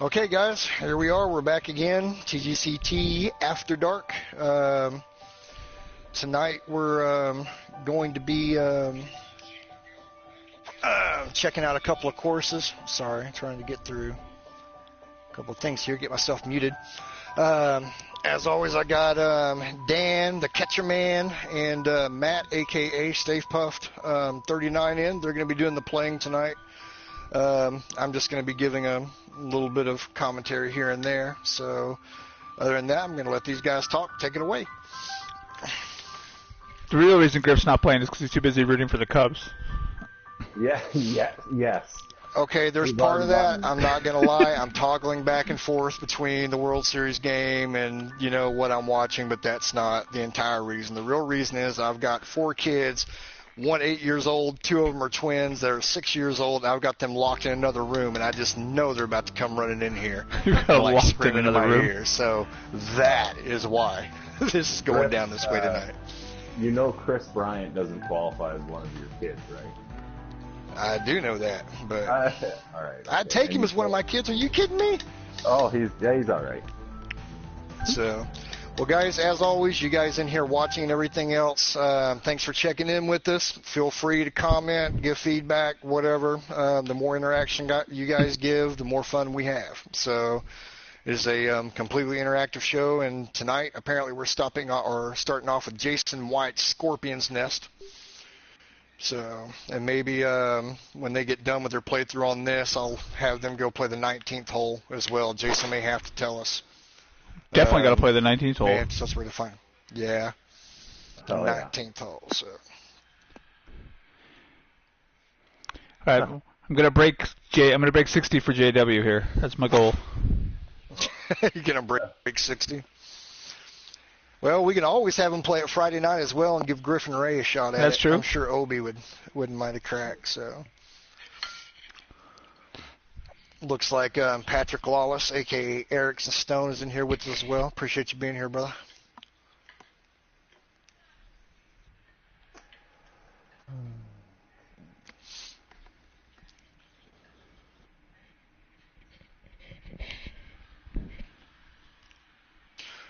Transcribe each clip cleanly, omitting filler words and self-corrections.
Okay, guys, here we are. We're back again. TGCT After Dark. Tonight we're going to be checking out a couple of courses. Sorry, trying to get through a couple of things here. Get myself muted. As always, I got Dan, the Catcher Man, and Matt, a.k.a. Stave Puffed, 39 in. They're going to be doing the playing tonight. I'm just going to be giving a little bit of commentary here and there. So other than that, I'm going to let these guys talk. Take it away. The real reason Griff's not playing is because he's too busy rooting for the Cubs. Yes. Okay, there's part of that. I'm not going to lie. I'm toggling back and forth between the World Series game and, you know, what I'm watching, but that's not the entire reason. The real reason is I've got 4 kids, one 8 years old, 2 of them are twins. They're 6 years old. I've got them locked in another room, and I just know they're about to come running in here. You've got like locked screaming in in my another room. ear. So that is why this is going down this way tonight. You know Chris Bryant doesn't qualify as one of your kids, right? I do know that, but All right. I'd take him as one of my kids. Are you kidding me? Oh, he's all right. So, well, guys, as always, you guys in here watching and everything else, thanks for checking in with us. Feel free to comment, give feedback, whatever. The more interaction you guys give, the more fun we have. So, it is a completely interactive show, and tonight, apparently, we're starting off with Jason White's Scorpion's Nest. So, and maybe when they get done with their playthrough on this, I'll have them go play the 19th hole as well. Jason may have to tell us. Definitely got to play the 19th hole. Man, that's where to find him. Yeah, the 19th hole. So, all right, I'm gonna break 60 for JW here. That's my goal. You're gonna break 60. Well, we can always have him play it Friday night as well and give Griffin Ray a shot at it. That's true. I'm sure Obi wouldn't mind a crack. So, looks like Patrick Lawless, a.k.a. Erickson Stone, is in here with us as well. Appreciate you being here, brother.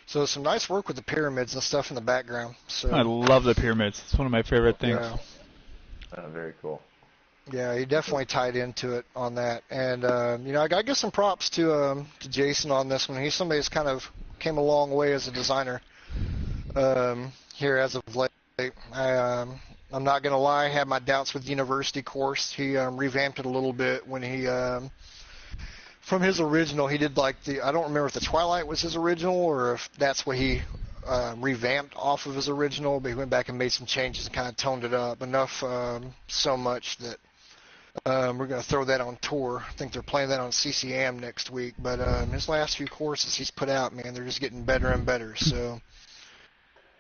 So some nice work with the pyramids and stuff in the background. So I love the pyramids. It's one of my favorite things. Yeah. Very cool. Yeah, he definitely tied into it on that. And, you know, I got to give some props to Jason on this one. He's somebody who's kind of came a long way as a designer here as of late. I'm not going to lie, I had my doubts with the university course. He revamped it a little bit when he from his original, he did like I don't remember if the Twilight was his original or if that's what he revamped off of his original, but he went back and made some changes and kind of toned it up enough so much that we're going to throw that on tour. I think they're playing that on CCM next week, but his last few courses he's put out, man, they're just getting better and better. So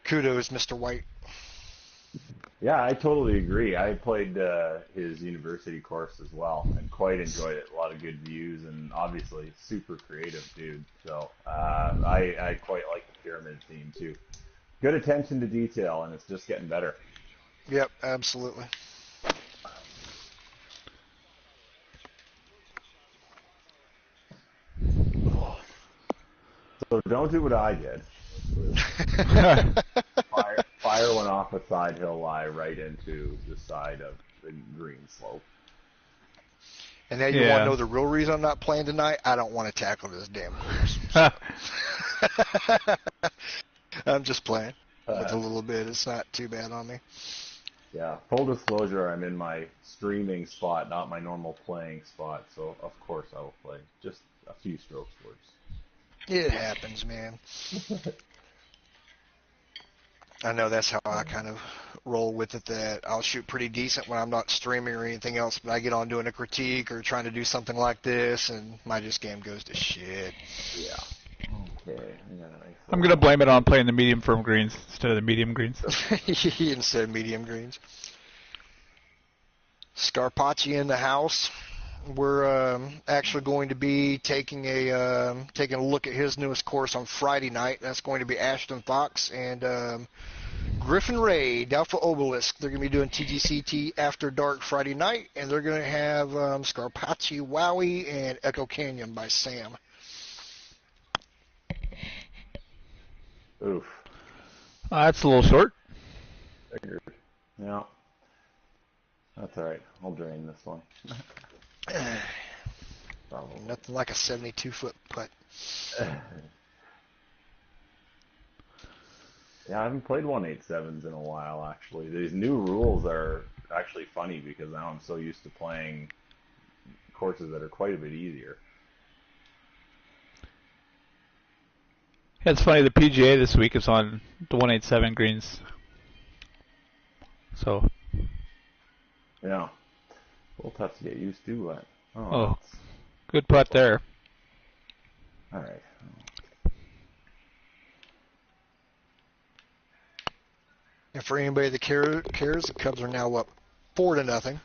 kudos, Mr. White. Yeah, I totally agree. I played his university course as well and quite enjoyed it. A lot of good views and obviously super creative dude. So I quite like the pyramid theme too. Good attention to detail, and it's just getting better. Yep, absolutely. So don't do what I did. Fire went off a side hill lie right into the side of the green slope. And now you want to know the real reason I'm not playing tonight? I don't want to tackle this damn course. So. I'm just playing with a little bit. It's not too bad on me. Yeah, full disclosure, I'm in my streaming spot, not my normal playing spot, so of course I will play just a few strokes worse. It happens, man. I know that's how I kind of roll with it, that I'll shoot pretty decent when I'm not streaming or anything else, but I get on doing a critique or trying to do something like this, and my just game goes to shit. Yeah. Okay. I'm going to blame it on playing the medium firm greens instead of the medium greens. Instead of medium greens. Scarpacci in the house. We're actually going to be taking a look at his newest course on Friday night. That's going to be Ashton Fox, and Griffin Raid, Alpha Obelisk. They're going to be doing TGCT After Dark Friday night, and they're going to have Scarpacci Wowie and Echo Canyon by Sam. Oof. That's a little short. Figured. Yeah. That's all right. I'll drain this one. Probably. Nothing like a 72-foot putt. Yeah, I haven't played 187s in a while, actually. These new rules are actually funny because now I'm so used to playing courses that are quite a bit easier. Yeah, it's funny, the PGA this week is on the 187 greens. So. Yeah. A little tough to get used to, but... Oh, good putt there. All right. And for anybody that cares, the Cubs are now up 4-0.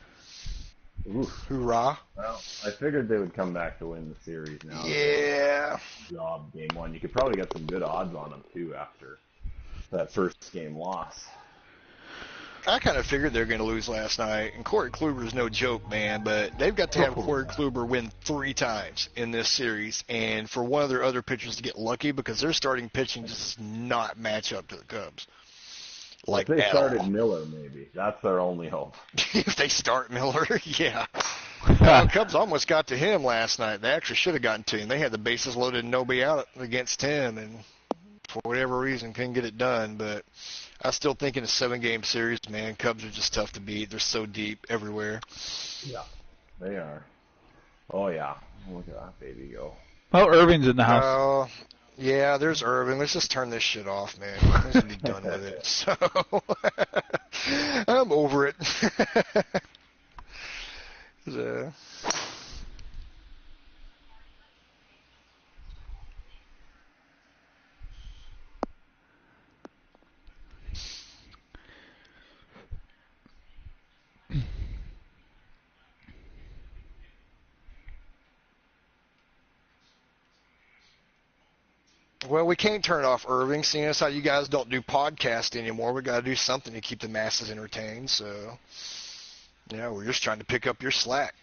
Oof. Hoorah. Well, I figured they would come back to win the series now. Yeah. Job game one. You could probably get some good odds on them, too, after that first game loss. I kind of figured they were going to lose last night, and Corey Kluber's no joke, man, but they've got to have Corey Kluber win 3 times in this series, and for one of their other pitchers to get lucky because their starting pitching just does not match up to the Cubs. Like, if they started all. Miller, maybe. That's their only hope. If they start Miller, yeah. Cubs almost got to him last night. They actually should have gotten to him. They had the bases loaded and nobody out against him, and for whatever reason couldn't get it done, but I still think in a 7-game series, man, Cubs are just tough to beat. They're so deep everywhere. Yeah, they are. Oh, yeah. Look at that baby go. Well, Irving's in the house. Yeah, there's Irving. Let's just turn this shit off, man. Let's be done with it. So, I'm over it. Well, we can't turn off Irving, seeing as how you guys don't do podcast anymore. We got to do something to keep the masses entertained. So, yeah, we're just trying to pick up your slack.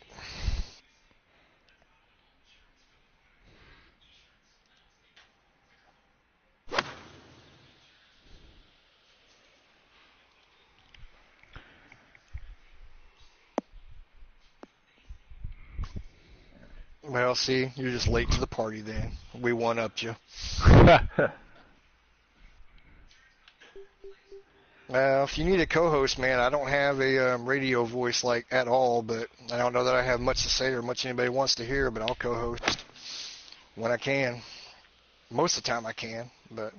Well, see, you're just late to the party then. We one-upped you. If you need a co-host, man, I don't have a radio voice like at all, but I don't know that I have much to say or much anybody wants to hear, but I'll co-host when I can. Most of the time I can, but...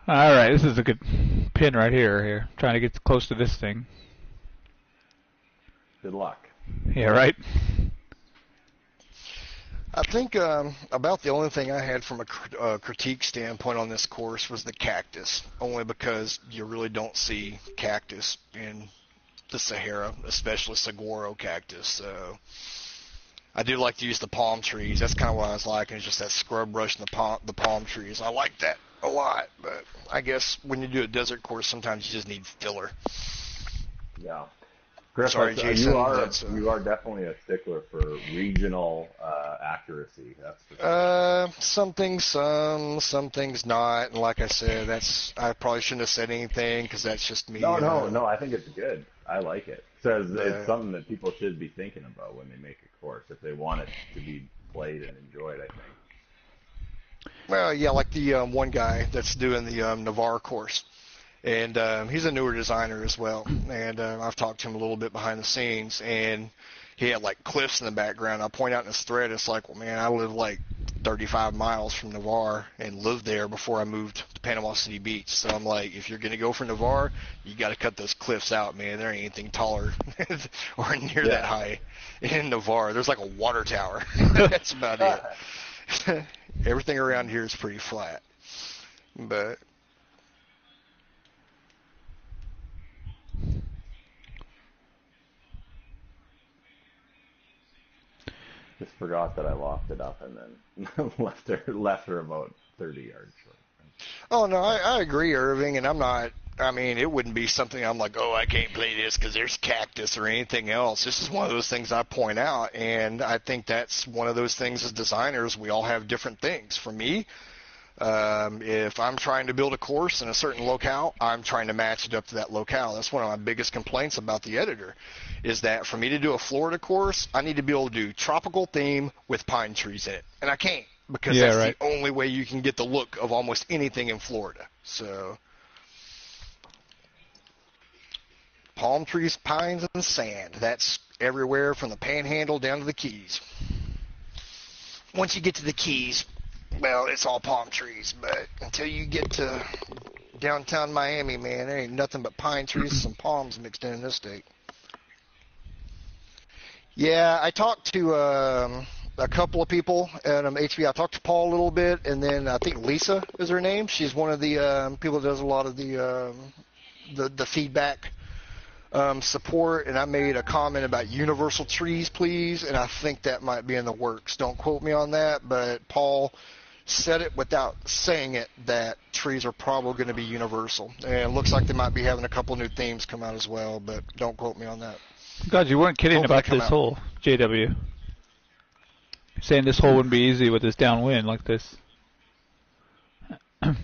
All right, this is a good pin right here. Trying to get close to this thing. Good luck. Yeah, right? I think about the only thing I had from a critique standpoint on this course was the cactus, only because you really don't see cactus in the Sahara, especially saguaro cactus. So I do like to use the palm trees. That's kind of what I was liking, is just that scrub brush and the palm trees. I like that a lot, but I guess when you do a desert course, sometimes you just need filler. Yeah. Griff, Sorry, Jason. You are definitely a stickler for regional accuracy. That's for sure. Some things not. And like I said, I probably shouldn't have said anything because that's just me. No. I think it's good. I like it. It's something that people should be thinking about when they make a course, if they want it to be played and enjoyed, I think. Well, yeah, like the one guy that's doing the Navarre course. And he's a newer designer as well. And I've talked to him a little bit behind the scenes. And he had, like, cliffs in the background. I point out in his thread, it's like, well, man, I live, like, 35 miles from Navarre and lived there before I moved to Panama City Beach. So I'm like, if you're going to go for Navarre, you got to cut those cliffs out, man. There ain't anything taller or near that high in Navarre. There's, like, a water tower. That's about it. Everything around here is pretty flat. But... Just forgot that I locked it up and then left her about 30 yards short. Oh, no, I agree, Irving, and I'm not, I mean, it wouldn't be something I'm like, oh, I can't play this because there's cactus or anything else. This is one of those things I point out, and I think that's one of those things as designers, we all have different things. For me, if I'm trying to build a course in a certain locale, I'm trying to match it up to that locale. That's one of my biggest complaints about the editor, is that for me to do a Florida course, I need to be able to do tropical theme with pine trees in it, and I can't. Because that's the only way you can get the look of almost anything in Florida. So, palm trees, pines, and sand. That's everywhere from the Panhandle down to the Keys. Once you get to the Keys, well, it's all palm trees. But until you get to downtown Miami, man, there ain't nothing but pine trees and some palms mixed in this state. Yeah, I talked to a couple of people at HB. I talked to Paul a little bit, and then I think Lisa is her name. She's one of the people that does a lot of the feedback support, and I made a comment about universal trees, please, and I think that might be in the works. Don't quote me on that, but Paul said it without saying it that trees are probably going to be universal, and it looks like they might be having a couple new themes come out as well, but don't quote me on that. God, you weren't kidding about this hole, JW. Saying this hole wouldn't be easy with this downwind like this. I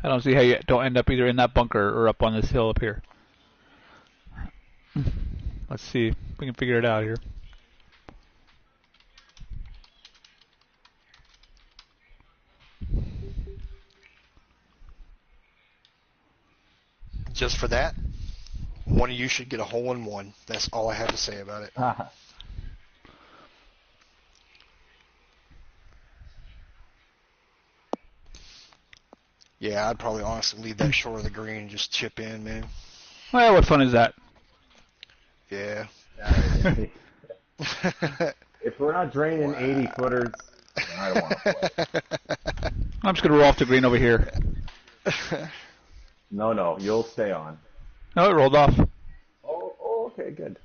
don't see how you don't end up either in that bunker or up on this hill up here. Let's see if we can figure it out here. Just for that, one of you should get a hole-in-one. That's all I have to say about it. Yeah, I'd probably honestly leave that shore of the green and just chip in, man. Well, what fun is that? Yeah. If we're not draining 80-footers, I don't want to play. I'm just going to roll off the green over here. No, you'll stay on. No, it rolled off. Oh, okay, good.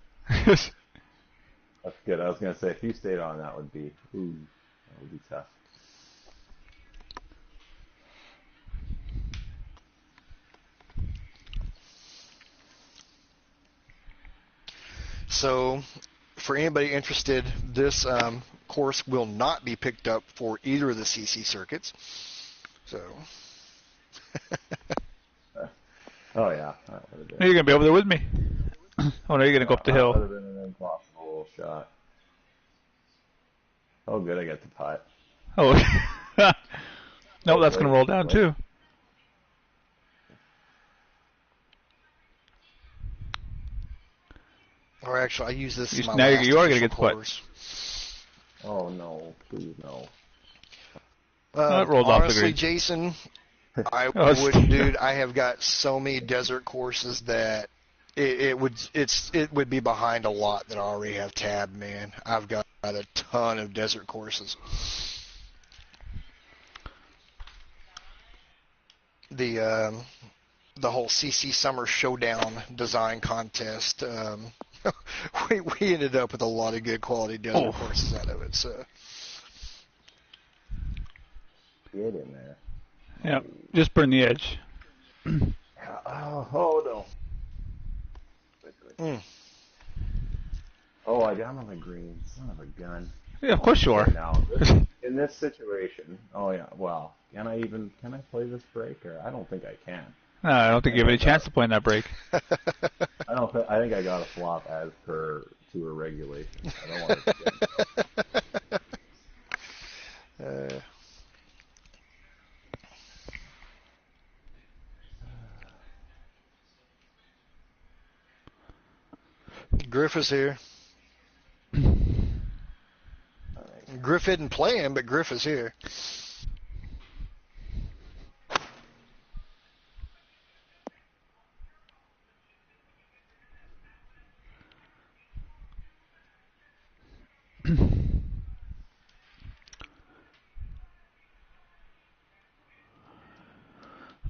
That's good. I was going to say, if you stayed on, that would be tough. So, for anybody interested, this course will not be picked up for either of the CC circuits. So. Oh, yeah. You're going to be over there with me. Oh, no, you're going to go up the hill. That would have been an impossible shot. Oh, good, I got the putt. Oh, no, that's going to roll down, too. Or actually, I use this as my now last you are going to get the course. Putt. Oh, no. Please, no. It rolled honestly, off the green. Jason, I wouldn't, dude. I have got so many desert courses that it would be behind a lot that I already have tabbed, man. I've got a ton of desert courses. The whole CC Summer Showdown design contest, we ended up with a lot of good quality desert courses out of it. So Get in there. Yeah, just burn the edge. Oh no. Oh, I got on the green. Son of a gun. Yeah, of course you are. Now, in this situation, oh yeah, well, can I play this break, or I don't think I can. No, I don't think you have any chance to play in that break. I think I got to flop as per tour regulations. I don't want to get Griff is here. Griff isn't playing, but Griff is here.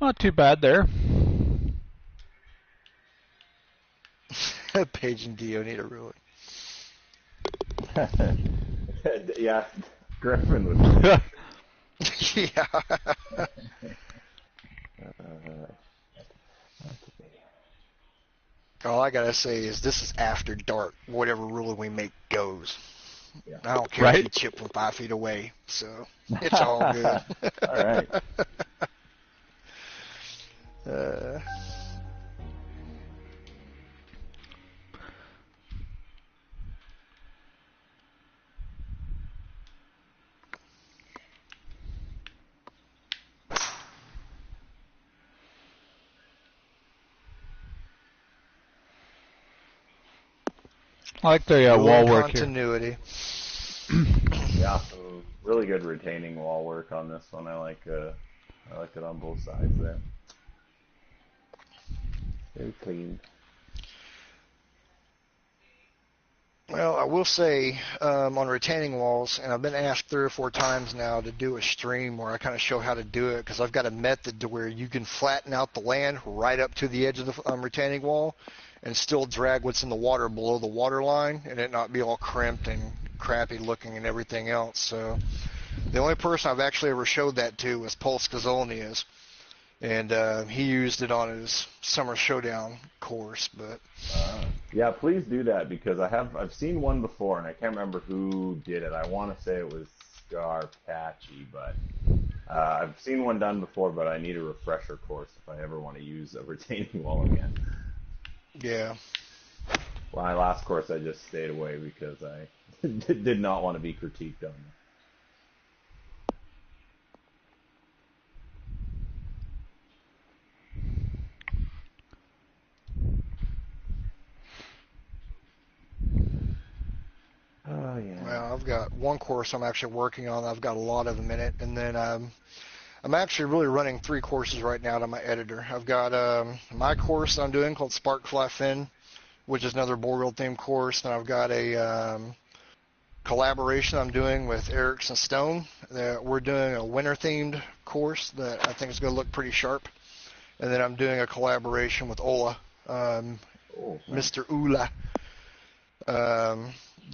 Not too bad there. Paige and Dio need a ruin. Yeah, Griffin would. Yeah. All I gotta say is this is after dark. Whatever rule we make goes. Yeah. I don't care Right? if you chip from 5 feet away, so it's all good. All right. I like the wall work continuity. Yeah, some really good retaining wall work on this one. I like it on both sides there. Very clean. Well, I will say on retaining walls, and I've been asked 3 or 4 times now to do a stream where I kind of show how to do it, because I've got a method to where you can flatten out the land right up to the edge of the retaining wall and still drag what's in the water below the water line and it not be all crimped and crappy looking and everything else. So the only person I've actually ever showed that to was Paul Skazolnias, and he used it on his Summer Showdown course. But yeah, please do that, because I've seen one before and I can't remember who did it. I want to say it was Scarpacci, but I've seen one done before, but I need a refresher course if I ever want to use a retaining wall again. Yeah. My last course I just stayed away because I did not want to be critiqued on it. Oh, yeah. Well, I've got one course I'm actually working on. I've got a lot of them in it, and then I'm actually really running 3 courses right now to my editor. I've got my course I'm doing called Sparkfly Fin, which is another Boreal themed course. Then I've got a collaboration I'm doing with Erickson Stone. We're doing a winter themed course that I think is going to look pretty sharp. And then I'm doing a collaboration with Ola, Mr. Ula.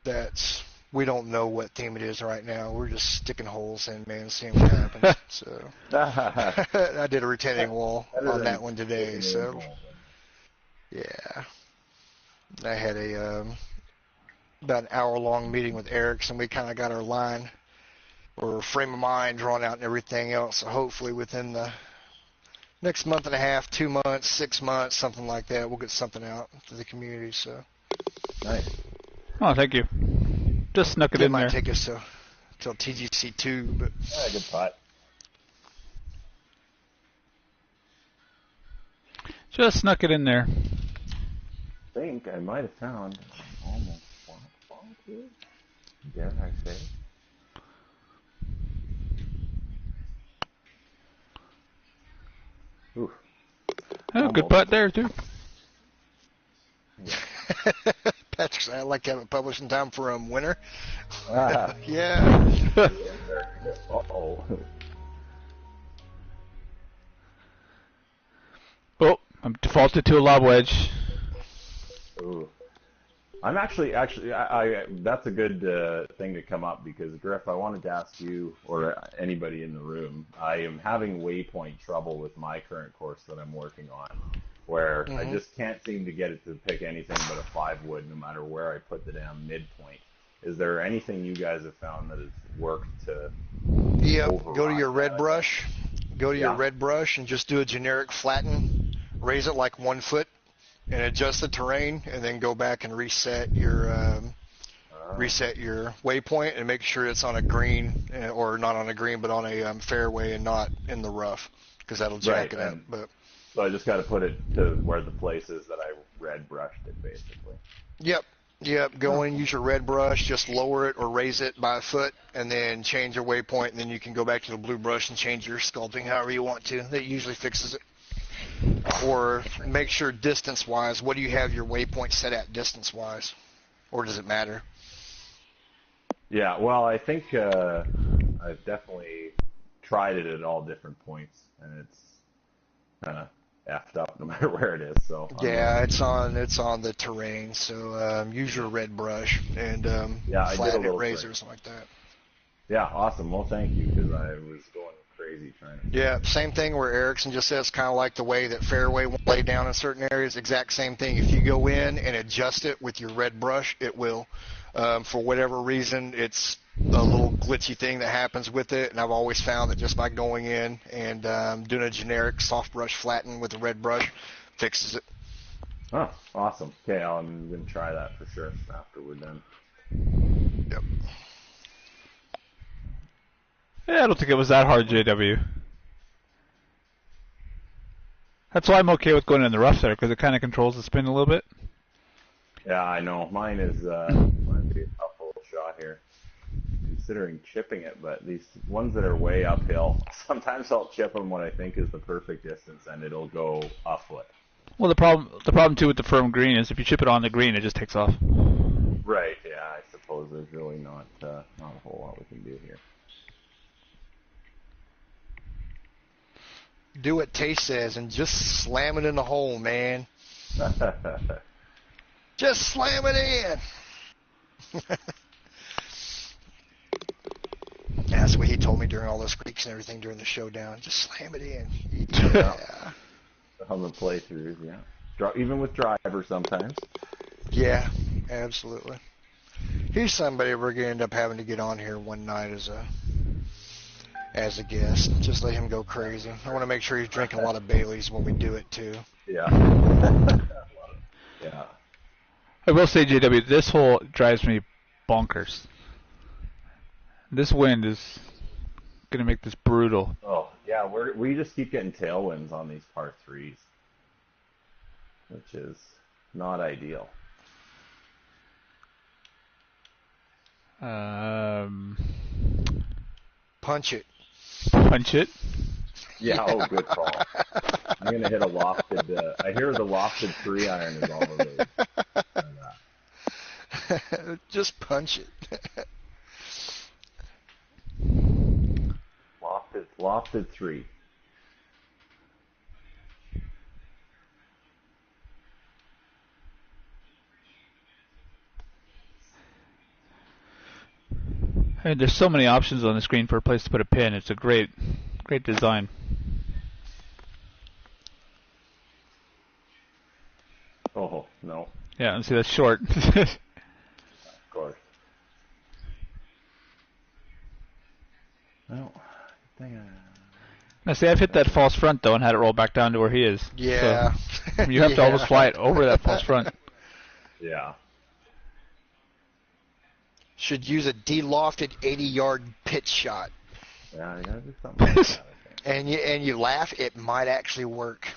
That's, we don't know what theme it is right now. We're just sticking holes in, man, seeing what happens. So I did a retaining wall on that one today. So yeah, I had about an hour-long meeting with Eric, and we kind of got our line or frame of mind drawn out and everything else. So hopefully within the next month and a half, 2 months, 6 months, something like that, we'll get something out to the community. So nice. Oh, thank you. Just snuck it in there. It might take us till TGCT, but Good thought. Just snuck it in there. I think I might have found almost one here. Dare I say? Oof. Oh, good putt there, too. Yeah. Patrick said, I'd like to have it published in time for winter. Yeah. Yeah. Uh-oh. Oh, I'm defaulted to a lob wedge. Ooh. I'm actually, I that's a good thing to come up, because Griff, I wanted to ask you or anybody in the room. I am having waypoint trouble with my current course that I'm working on, where I just can't seem to get it to pick anything but a 5-wood, no matter where I put the damn midpoint. Is there anything you guys have found that has worked to? Go to your red brush. Go to your red brush and just do a generic flatten. Raise it like 1 foot and adjust the terrain, and then go back and reset your waypoint and make sure it's on a green, or not on a green, but on a fairway and not in the rough, because that'll jack it up. But so I just got to put it to where the place is that I red brushed it, basically. Yep. Go in, use your red brush, just lower it or raise it by a foot, and then change your waypoint, and then you can go back to the blue brush and change your sculpting however you want to. That usually fixes it. Or make sure distance-wise, what do you have your waypoint set at distance-wise? Or does it matter? Yeah, well, I think I've definitely tried it at all different points, and it's effed up no matter where it is. So yeah, it's on the terrain. So use your red brush and flatten it, razor, or something like that. Yeah, awesome. Well, thank you, because I was going crazy trying to. Yeah, same thing where Erickson just says kind of like the way that fairway will lay down in certain areas. Exact same thing. If you go in and adjust it with your red brush, it will. For whatever reason, it's a little glitchy thing that happens with it, and I've always found that just by going in and doing a generic soft brush flatten with the red brush fixes it. Oh, awesome. Okay, I'm going to try that for sure after we're done. Yep. Yeah, I don't think it was that hard, JW. That's why I'm okay with going in the rough there, because it kind of controls the spin a little bit. Yeah, I know. Mine might be a tough little shot here, considering chipping it, but these ones that are way uphill, sometimes I'll chip them what I think is the perfect distance, and it'll go a foot. Well, the problem too with the firm green is if you chip it on the green, it just takes off. Right. Yeah, I suppose there's really not a whole lot we can do here. Do what Tay says and just slam it in the hole, man. Just slam it in. That's what he told me during all those creaks and everything during the showdown. Just slam it in. Yeah. On the playthroughs, yeah. Even with driver sometimes. Yeah, absolutely. He's somebody we're going to end up having to get on here one night as a guest. Just let him go crazy. I want to make sure he's drinking a lot of Baileys when we do it, too. Yeah. Yeah. I will say, JW, this hole drives me bonkers. This wind is going to make this brutal. Oh, yeah, we just keep getting tailwinds on these par 3s, which is not ideal. Punch it. Punch it? Yeah, oh, good call. I'm going to hit a lofted, I hear the lofted 3-iron is all the way. Just punch it. Lofted 3. And there's so many options on the screen for a place to put a pin. It's a great design. Oh, no. Yeah, and see, that's short. Of course. Well, I think Now, see, I've hit that false front, though, and had it roll back down to where he is. Yeah. So you have to almost fly it over that false front. Yeah. Should use a de-lofted 80-yard pitch shot. Yeah, you gotta do something like that, I think. And you laugh, it might actually work.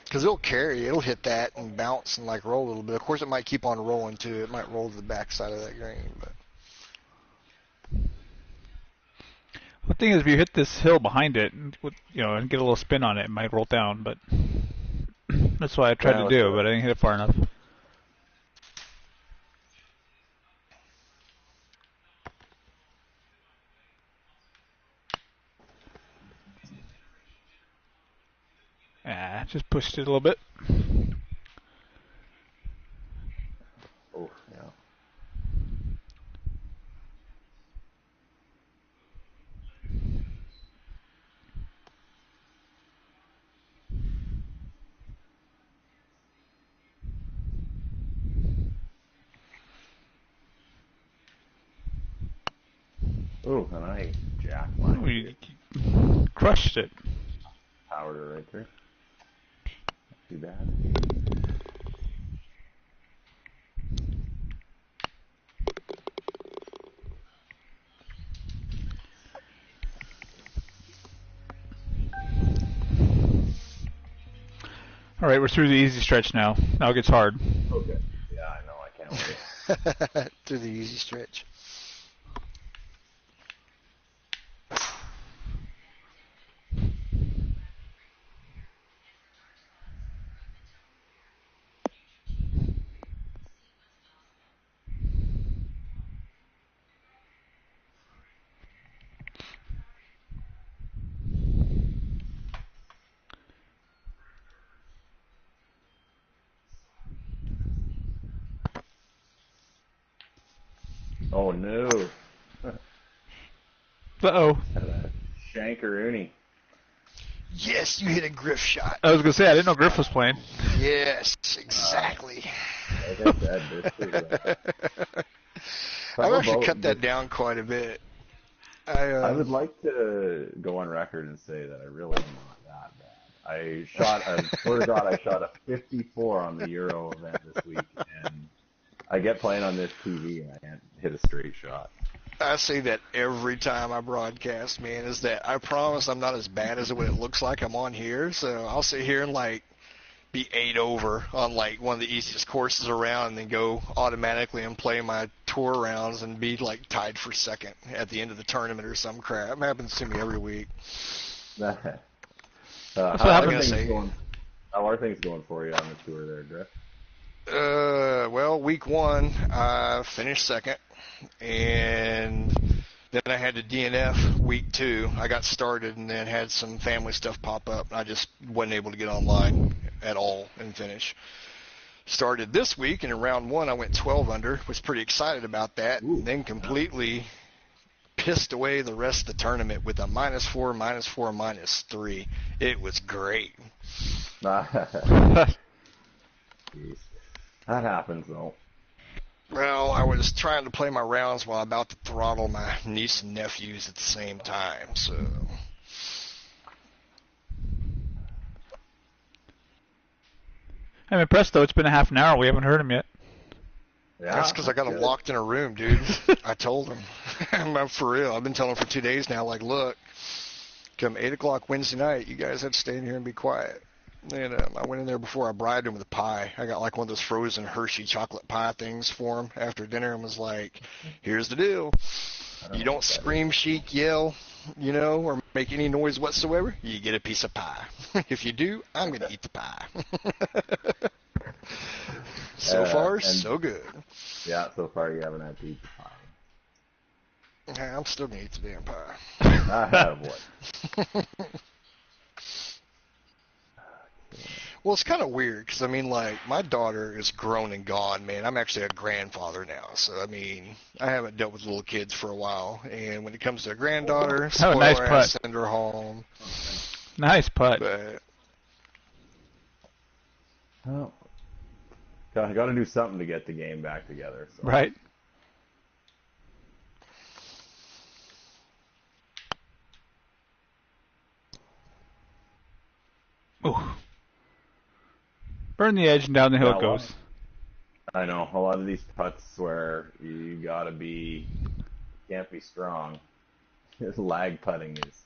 Because it'll carry, it'll hit that and bounce and like roll a little bit. Of course, it might keep on rolling too. It might roll to the backside of that green, but. The thing is, if you hit this hill behind it, and get a little spin on it, it might roll down. But that's what I tried to do, but I didn't hit it far enough. Just pushed it a little bit. Oh, yeah. Oh, and I jacked mine. Oh, you crushed it. Powered her right through. Not too bad. All right, we're through the easy stretch now. Now it gets hard. Okay. Yeah, I know. I can't wait. Through the easy stretch. Oh, no. Uh-oh. Shankaroonie. Yes, you hit a Griff shot. I was going to say, I didn't know Griff was playing. Yes, exactly. Like I said, this is I've actually cut that down quite a bit. I would like to go on record and say that I really am not that bad. I swear to God, I shot a 54 on the Euro event this week, and I get playing on this TV and I can't hit a straight shot. I say that every time I broadcast, man, is that I promise I'm not as bad as what it looks like I'm on here. So I'll sit here and like be 8 over on like one of the easiest courses around and then go automatically and play my tour rounds and be like tied for second at the end of the tournament or some crap. It happens to me every week. How are things going for you on the tour there, Griff? Well, week 1, I finished second, and then I had to DNF week 2. I got started and then had some family stuff pop up. I just wasn't able to get online at all and finish. Started this week, and in round 1, I went 12 under. Was pretty excited about that. Ooh, and then completely pissed away the rest of the tournament with a -4, -4, -3. It was great. Jeez. That happens, though. Well, I was trying to play my rounds while about to throttle my niece and nephews at the same time, so... I'm impressed, though. It's been a half an hour. We haven't heard him yet. Yeah, that's because I got him locked in a room, dude. I told him. I'm for real. I've been telling him for 2 days now, like, look, come 8 o'clock Wednesday night, you guys have to stay in here and be quiet. And I went in there before I bribed him with a pie. I got like one of those frozen Hershey chocolate pie things for him after dinner and was like, here's the deal. You don't scream, shriek, yell, or make any noise whatsoever, you get a piece of pie. If you do, I'm going to eat the pie. So far, so good. Yeah, so far you haven't had to eat the pie. I'm still going to eat the damn pie. Boy. Well, it's kind of weird because, I mean, like, my daughter is grown and gone, man. I'm actually a grandfather now. So, I mean, I haven't dealt with little kids for a while. And when it comes to a granddaughter, spoiler, nice I putt. send her home. Nice putt. But, Well, got to do something to get the game back together. So. Right. Ooh. Burn the edge and down the hill it goes. I know. A lot of these putts where you can't be strong. Lag putting is,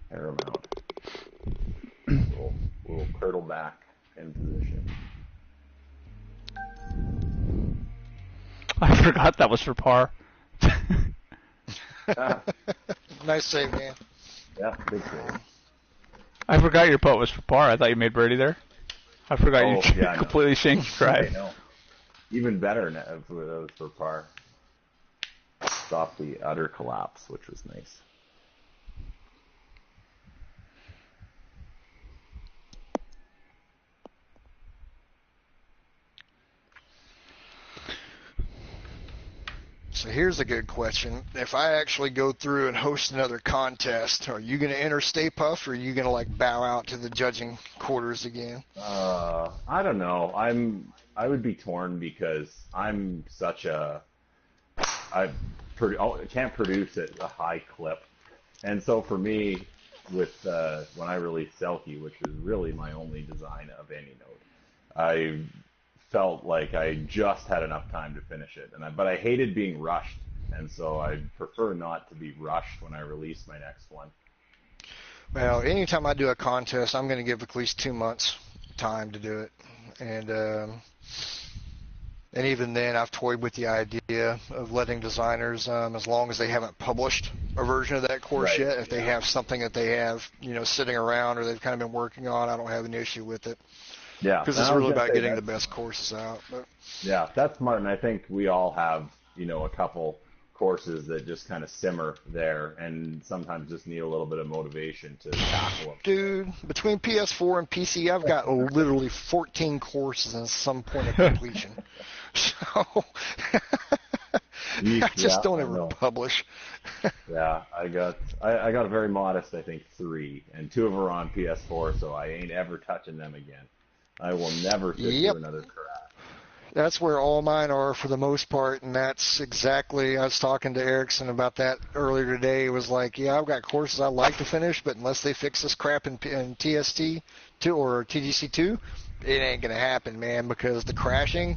paramount. We'll curdle back in position. I forgot that was for par. nice save, man. Yeah, big save. I forgot your putt was for par. I thought you made birdie there. I forgot you completely shanked your drive. I know. Even better now if it was for par. Stopped the utter collapse, which was nice. So here's a good question. If I actually go through and host another contest, are you going to enter Stay Puft, or are you going to like bow out to the judging quarters again? I don't know. I would be torn because I'm such a I can't produce at a high clip, and so for me, with when I released Selkie, which was really my only design of any note, I felt like I just had enough time to finish it, but I hated being rushed, and so I prefer not to be rushed when I release my next one. Well, anytime I do a contest, I'm going to give at least 2 months time to do it, and even then, I've toyed with the idea of letting designers, as long as they haven't published a version of that course yet, if they have something that they have, sitting around or they've kind of been working on, I don't have an issue with it. Yeah, because it's really about getting the best courses out. But. Yeah, that's smart, and I think we all have, a couple courses that just kind of simmer there, and sometimes just need a little bit of motivation to tackle them. Dude, between PS4 and PC, I've got literally 14 courses in some point of completion. So Yeesh, I just yeah, don't I ever know. publish. Yeah, I got a very modest, I think, 3, and 2 of them are on PS4, so I ain't ever touching them again. I will never sit Yep. through another crash. That's where all mine are for the most part, and that's exactly, I was talking to Erickson about that earlier today. It was like, yeah, I've got courses I'd like to finish, but unless they fix this crap in TST2 or TGC2, it ain't going to happen, man, because the crashing,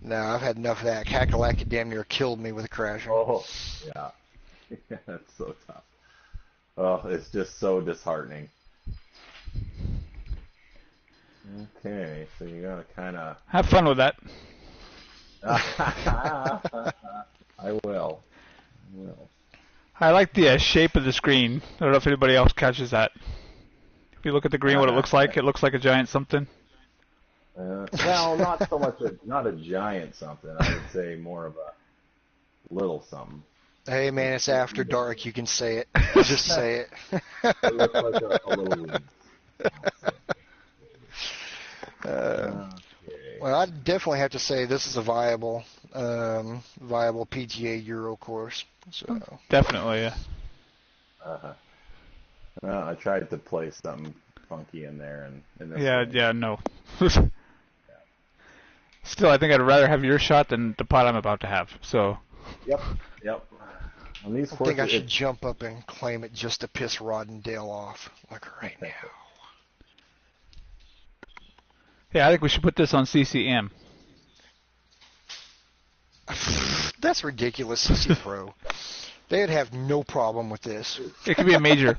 no, I've had enough of that. Kakalaki damn near killed me with the crashing. Oh, yeah. That's so tough. Oh, it's just so disheartening. Okay, so you gotta kind of. Have fun with that. I will. I will. I like the shape of the screen. I don't know if anybody else catches that. If you look at the green, what it looks like a giant something. Well, not so much not a giant something. I would say more of a little something. Hey, man, it's after dark. You can say it. Just say it. It looks like a little. Okay. Well, I definitely have to say this is a viable PGA Euro course. So Definitely, yeah. Uh-huh. Well, I tried to play something funky in there, and this Yeah, no. Still, I think I'd rather have your shot than the pot I'm about to have. So. Yep. On these I courses, think I should jump up and claim it just to piss Rod and Dale off, like right now. Yeah, I think we should put this on CCM. That's ridiculous, CC Pro. They'd have no problem with this. It could be a major.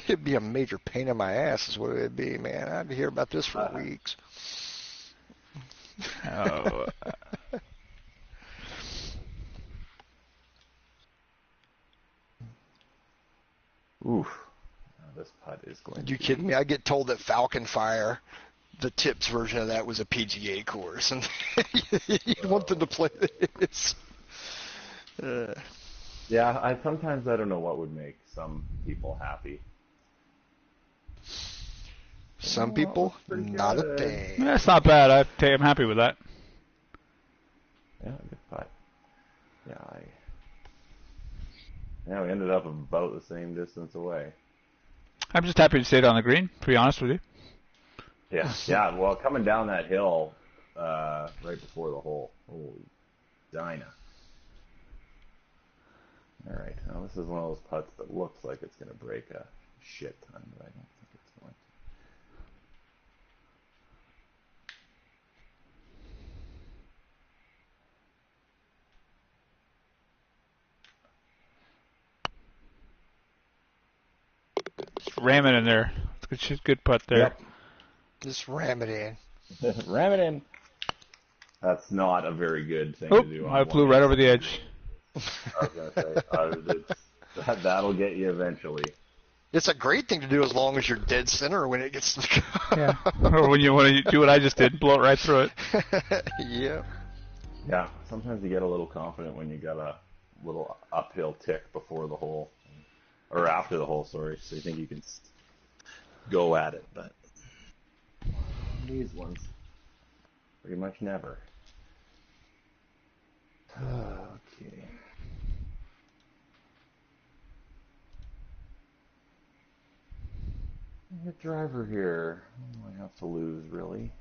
It'd be a major pain in my ass is what it'd be, man. I'd hear about this for weeks. Oh. oof. This putt is going You kidding me? I get told that Falcon Fire, the tips version of that, was a PGA course, and you want them to play this. Yeah, sometimes I don't know what would make some people happy. Some people, not a thing. That's not bad. I'm happy with that. Yeah, good putt. Yeah, we ended up about the same distance away. I'm just happy to stay on the green, to be honest with you. Yeah. Well, coming down that hill right before the hole. Holy Dinah. All right, now this is one of those putts that looks like it's going to break a shit ton, but I don't think it's going Just ram it in there. It's a good putt there. Yep. Just ram it in. Ram it in. That's not a very good thing to do. I flew right over the edge. I was going to say, that'll get you eventually. It's a great thing to do as long as you're dead center when it gets to the Yeah. Or when you want to do what I just did, blow it right through it. Yeah. Yeah, sometimes you get a little confident when you got a little uphill tick before the hole, or after the hole, sorry, so you think you can go at it, but these ones, pretty much never. Okay. Hit driver here. I have to lose, really.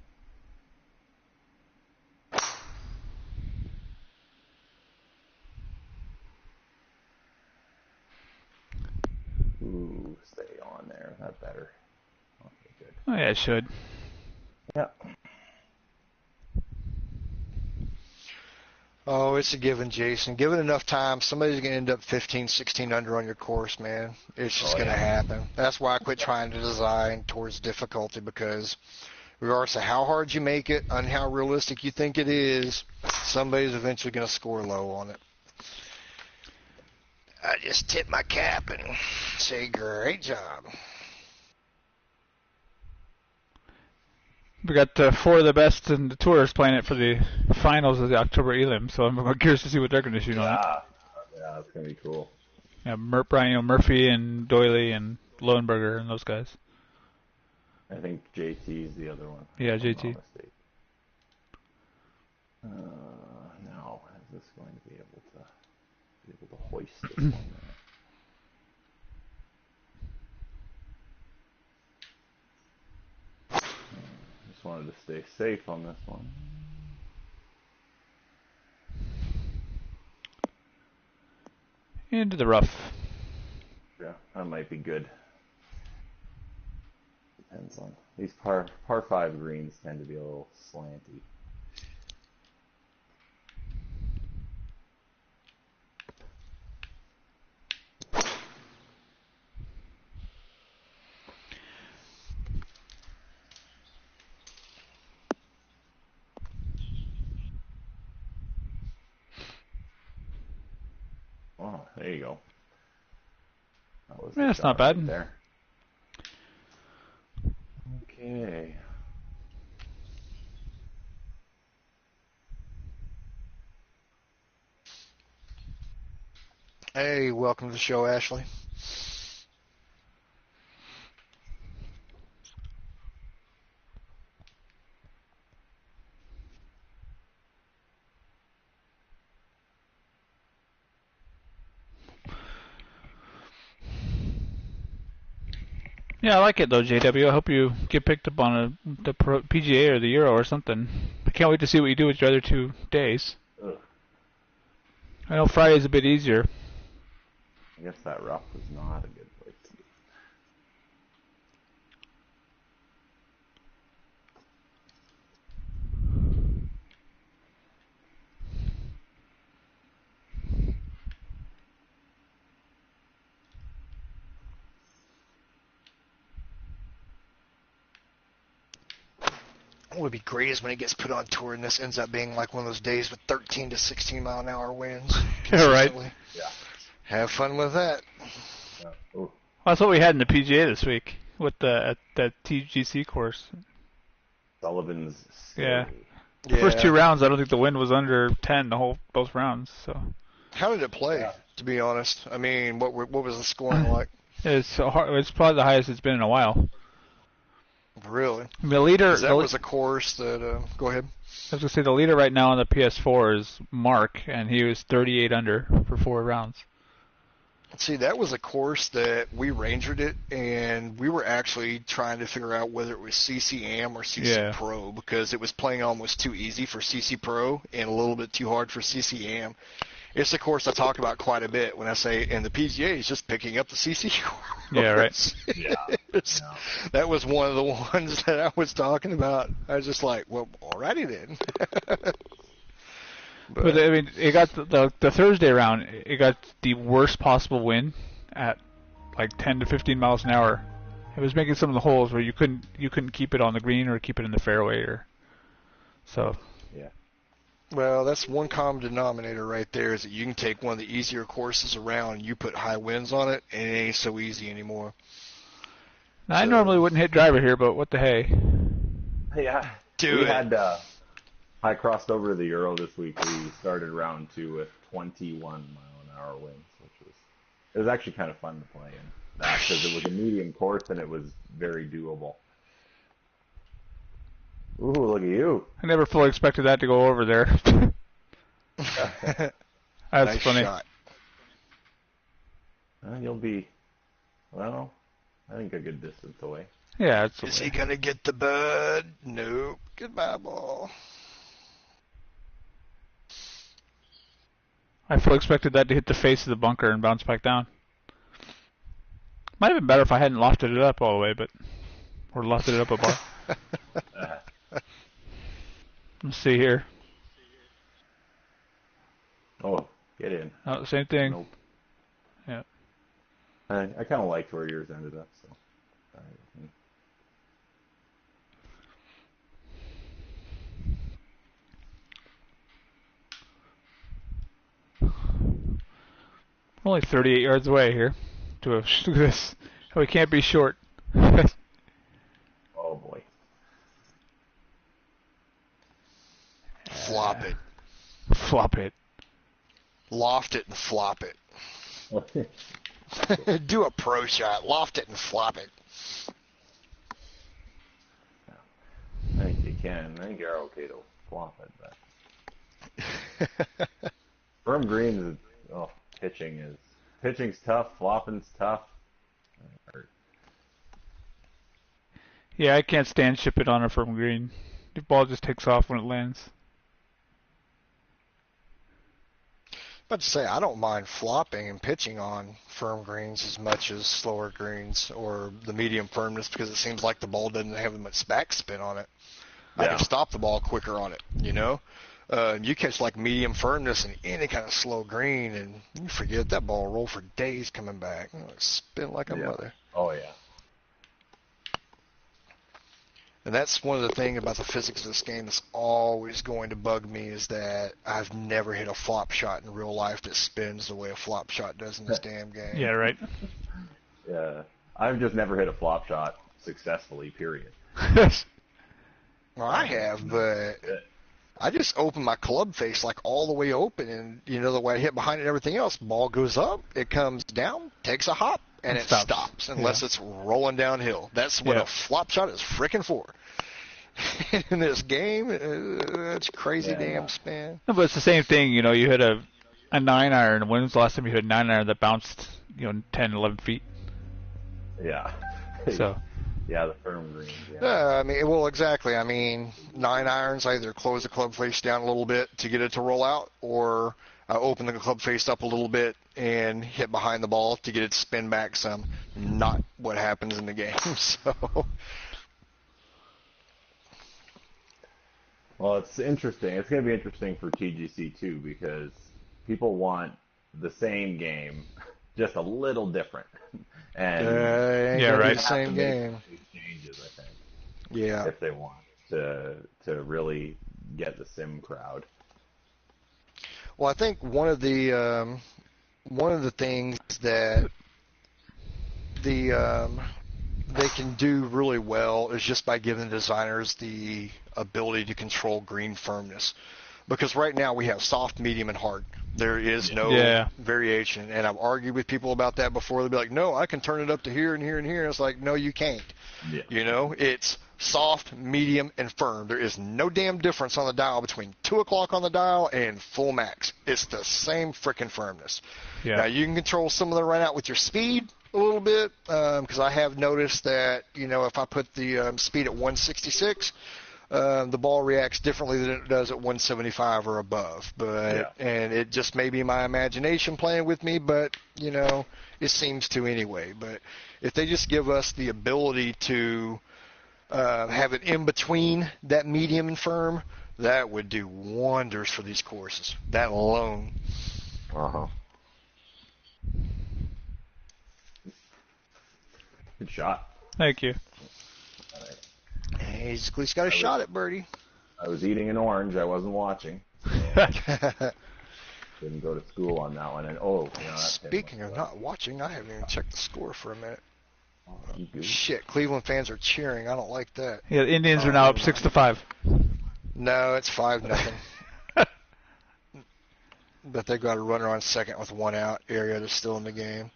Ooh, stay on there. That better. Okay, good. Oh, yeah, it should. Yeah. Oh, it's a given, Jason. Given enough time, somebody's going to end up 15, 16 under on your course, man. It's just going to happen. That's why I quit trying to design towards difficulty, because regardless of how hard you make it and how realistic you think it is, somebody's eventually going to score low on it. I just tip my cap and say, great job. We got 4 of the best in the tours playing it for the finals of the October Elim, so I'm curious to see what they're going to shoot on it. Yeah, that's going to be cool. Yeah, Brian, Murphy and Doyley and Lohenberger and those guys. I think JT's the other one. Yeah, if I'm JT. not mistaken. Now, is this going to be able to hoist this one? Just wanted to stay safe on this one. Into the rough. Yeah, that might be good. Depends on these par 5 greens tend to be a little slanty. Oh, there you go. That was Yeah, that's not bad. Right there. Okay. Hey, welcome to the show, Ashley. Yeah, I like it though, JW. I hope you get picked up on the PGA or the Euro or something. I can't wait to see what you do with your other 2 days. Ugh. I know Friday's a bit easier. I guess that rough was not a good place to be. What would be great is when it gets put on tour and this ends up being like one of those days with 13 to 16 mile an hour winds. Yeah, right. Yeah. Have fun with that. Yeah. Well, that's what we had in the PGA this week with the TGCT course. Sullivan's Yeah. Stay. First 2 rounds, I don't think the wind was under 10 both rounds. So. How did it play? Yeah. To be honest, I mean, what was the scoring like? It's probably the highest it's been in a while. Really? I mean, the leader. That was a course that. Go ahead. I was gonna say the leader right now on the PS4 is Mark, and he was 38 under for 4 rounds. See, that was a course that we rangered it, and we were actually trying to figure out whether it was CCM or CC Pro because it was playing almost too easy for CC Pro and a little bit too hard for CCM. It's a course I talk about quite a bit when I say, and the PGA is just picking up the CC course. Yeah, right. Yeah. That was one of the ones that I was talking about. I was just like, well, alrighty then. But I mean, it got the Thursday round. It got the worst possible wind at like 10 to 15 miles an hour. It was making some of the holes where you couldn't keep it on the green or keep it in the fairway or so. Yeah. Well, that's one common denominator right there is that you can take one of the easier courses around and you put high winds on it, and it ain't so easy anymore. Now, I normally wouldn't hit driver here, but what the hey? Yeah. I crossed over to the Euro this week. We started round 2 with 21 mile an hour winds, which was actually kind of fun to play in that because it was a medium course and it was very doable. Ooh, look at you! I never fully expected that to go over there. That's nice funny. Shot. You'll be, well, I think a good distance away. Yeah, it's Is he gonna get the bud? Nope. Goodbye, ball. I fully expected that to hit the face of the bunker and bounce back down. Might have been better if I hadn't lofted it up all the way, or lofted it up a bar. Let's see here. Oh, get in. Oh, same thing. Nope. Yeah. I kind of liked where yours ended up, so. I'm only 38 yards away here. Look at this. We can't be short. Oh boy. Flop it. Flop it. Loft it and flop it. Do a pro shot. Loft it and flop it. I think you can. I think you're okay to flop it, but Firm greens, oh, pitching's tough, flopping's tough. Yeah, I can't stand shipping on a firm green. The ball just takes off when it lands. But to say, I don't mind flopping and pitching on firm greens as much as slower greens or the medium firmness because it seems like the ball doesn't have as much backspin on it. I Yeah. can stop the ball quicker on it, you know? You catch like medium firmness in any kind of slow green, and you forget that ball roll for days coming back. It'll spin like a mother. Oh, yeah. And that's one of the things about the physics of this game that's always going to bug me is that I've never hit a flop shot in real life that spins the way a flop shot does in this damn game. Yeah, right. Yeah. I've just never hit a flop shot successfully, period. Well, I have, but I just open my club face like all the way open, and you know the way I hit behind it and everything else, ball goes up, it comes down, takes a hop, and it stops unless it's rolling downhill. That's what a flop shot is frickin' for. In this game, it's crazy damn spin. No, but it's the same thing, you know, you hit a 9-iron. When was the last time you hit a 9-iron that bounced, 10, 11 feet? Yeah. So. Yeah, the firm greens. Yeah. I mean, well, exactly. I mean, 9-irons, I either close the club face down a little bit to get it to roll out, or I open the club face up a little bit and hit behind the ball to get it to spin back some. Not what happens in the game. So. Well, it's interesting. It's going to be interesting for TGC too because people want the same game, just a little different. And right. The same game. Changes, I think. Yeah. If they want to really get the sim crowd. Well, I think one of the things that they can do really well is just by giving the designers the ability to control green firmness. Because right now we have soft, medium, and hard. There is no variation. And I've argued with people about that before. They'll be like, no, I can turn it up to here and here and here. And it's like, no, you can't. Yeah. You know, it's soft, medium, and firm. There is no damn difference on the dial between 2 o'clock on the dial and full max. It's the same frickin' firmness. Yeah. Now, you can control some of the run out with your speed a little bit because I have noticed that, if I put the speed at 166, the ball reacts differently than it does at 175 or above. And it just may be my imagination playing with me, but, it seems to anyway. But if they just give us the ability to have it in between that medium and firm, that would do wonders for these courses. That alone. Uh-huh. Good shot. Thank you. Hey, he's at least got a shot at birdie. I was eating an orange. I wasn't watching. Didn't go to school on that one. And speaking of not watching, I haven't even checked the score for a minute. Oh, shit, Cleveland fans are cheering. I don't like that. Yeah, the Indians are now up 6-5. No, it's 5-0. But they got a runner on second with 1 out. Arrieta's still in the game.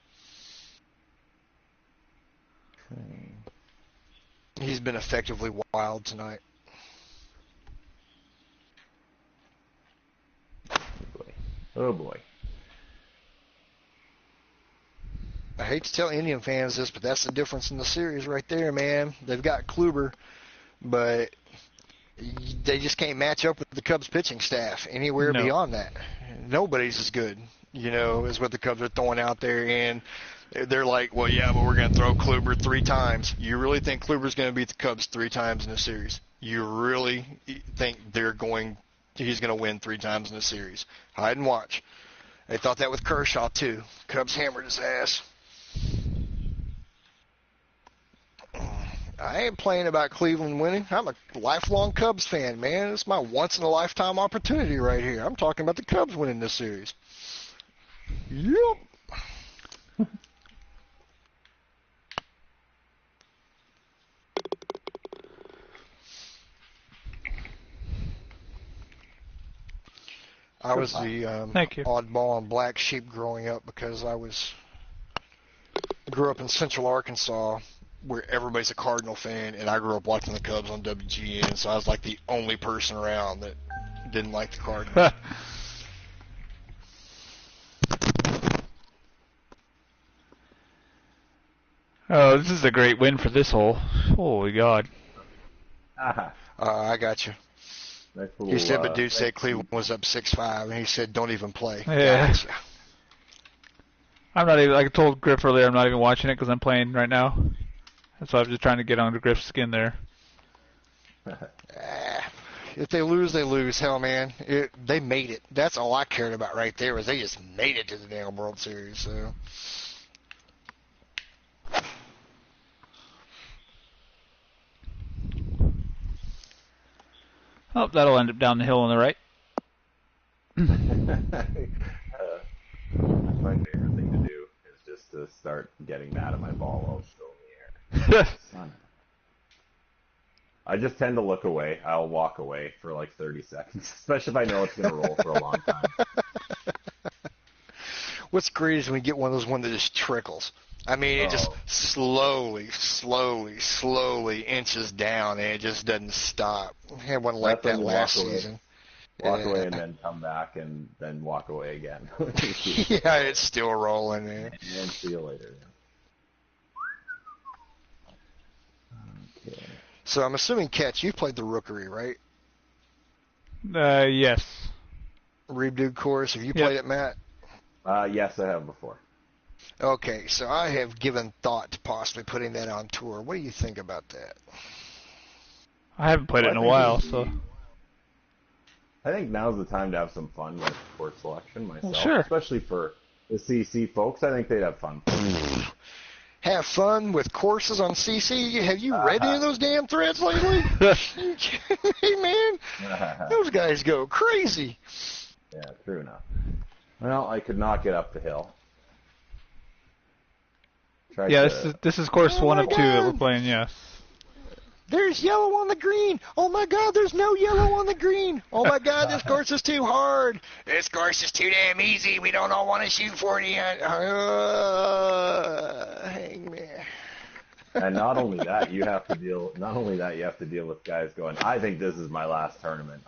He's been effectively wild tonight. Oh boy. I hate to tell Indian fans this, but that's the difference in the series right there, man. They've got Kluber, but they just can't match up with the Cubs pitching staff anywhere beyond that. Nobody's as good, as what the Cubs are throwing out there. And they're like, well, yeah, but we're going to throw Kluber 3 times. You really think Kluber's going to beat the Cubs 3 times in a series? You really think he's going to win 3 times in a series? Hide and watch. They thought that with Kershaw, too. Cubs hammered his ass. I ain't playing about Cleveland winning. I'm a lifelong Cubs fan, man. It's my once-in-a-lifetime opportunity right here. I'm talking about the Cubs winning this series. Yep. I was the oddball and black sheep growing up because I grew up in Central Arkansas where everybody's a Cardinal fan, and I grew up watching the Cubs on WGN, so I was like the only person around that didn't like the card. Oh, this is a great win for this hole. Holy God. I got you. Nice little, He said, but dude nice said Cleveland was up 6-5, and he said, don't even play. Yeah. Gotcha. I'm not even, like I told Griff earlier, I'm not even watching it because I'm playing right now. So I'm just trying to get under Griff's skin there. If they lose, they lose. Hell, man, they made it. That's all I cared about right there was they just made it to the damn World Series. So. Oh, that'll end up down the hill on the right. That's my favorite thing to do is just to start getting mad at my ball while it's still in the air. Son. I just tend to look away. I'll walk away for like 30 seconds, especially if I know it's going to roll for a long time. What's great is when you get one of those ones that just trickles. I mean, it just slowly inches down, and it just doesn't stop. I had one like that last season. Walk away and then come back and then walk away again. Yeah, it's still rolling, man. And see you later. Okay. So I'm assuming, Ketch, you played the Rookery, right? Yes. Rebuild course. Have you played it, Matt? Yes, I have before. Okay, so I have given thought to possibly putting that on tour. What do you think about that? I haven't played it in a while, so. I think now's the time to have some fun with course selection myself. Well, sure. Especially for the CC folks. I think they'd have fun. Have fun with courses on CC? Have you read any of those damn threads lately? Hey, man, those guys go crazy. Yeah, true enough. Well, I could not get up the hill. This is course 1 of 2 that we're playing, yes. There's yellow on the green. Oh, my God, there's no yellow on the green. Oh, my God, this course is too hard. This course is too damn easy. We don't all want to shoot 40. Hangman. And not only that, you have to deal with guys going, I think this is my last tournament.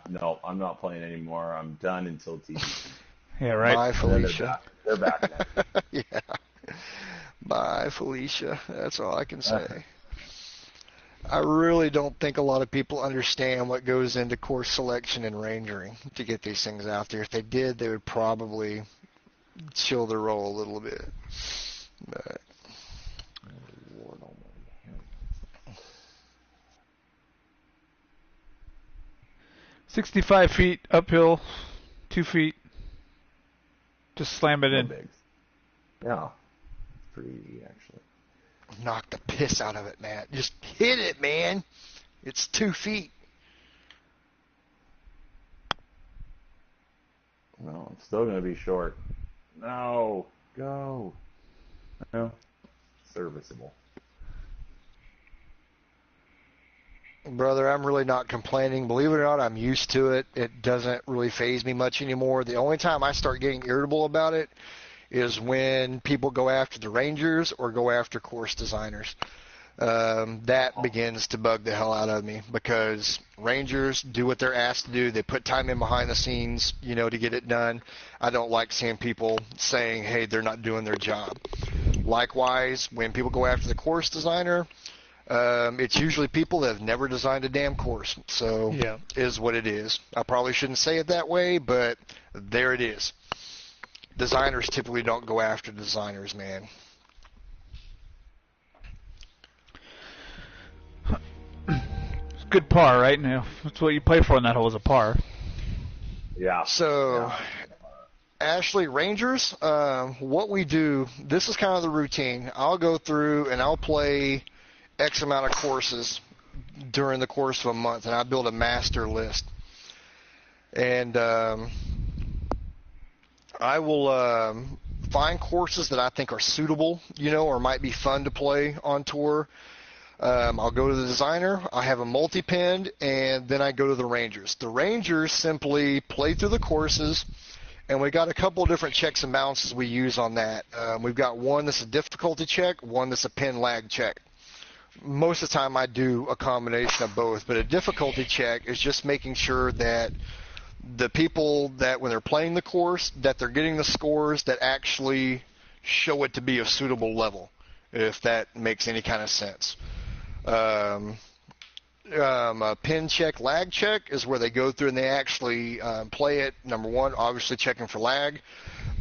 No, I'm not playing anymore. I'm done until TGCT. Yeah, right. Bye, Felicia. They're back now. Yeah. Bye, Felicia. That's all I can say. I really don't think a lot of people understand what goes into course selection and rangering to get these things out there. If they did, they would probably chill their roll a little bit. But 65 feet uphill, 2 feet. Just slam it in. Bigs. Yeah. Pretty easy, actually. Knock the piss out of it, Matt. Just hit it, man. It's 2 feet. No, it's still going to be short. No. Go. No. Serviceable. Brother, I'm really not complaining. Believe it or not, I'm used to it. It doesn't really faze me much anymore. The only time I start getting irritable about it is when people go after the Rangers or go after course designers. That begins to bug the hell out of me because Rangers do what they're asked to do. They put time in behind the scenes, to get it done. I don't like seeing people saying, hey, they're not doing their job. Likewise, when people go after the course designer, it's usually people that have never designed a damn course. So is what it is. I probably shouldn't say it that way, but there it is. Designers typically don't go after designers, man. It's good par, right? Now that's what you play for in that hole is a par. Yeah. So, Ashley, Rangers, what we do, this is kind of the routine. I'll go through and I'll play X amount of courses during the course of a month, and I build a master list. And I will find courses that I think are suitable, or might be fun to play on tour. I'll go to the designer, I have a multi-pinned, and then I go to the Rangers. The Rangers simply play through the courses, and we got a couple of different checks and balances we use on that. We've got one that's a difficulty check, one that's a pin lag check. most of the time I do a combination of both, but a difficulty check is just making sure that the people that when they're playing the course, that they're getting the scores that actually show it to be a suitable level, if that makes any kind of sense. A pin check, lag check is where they go through and they actually play it. Number one, obviously checking for lag,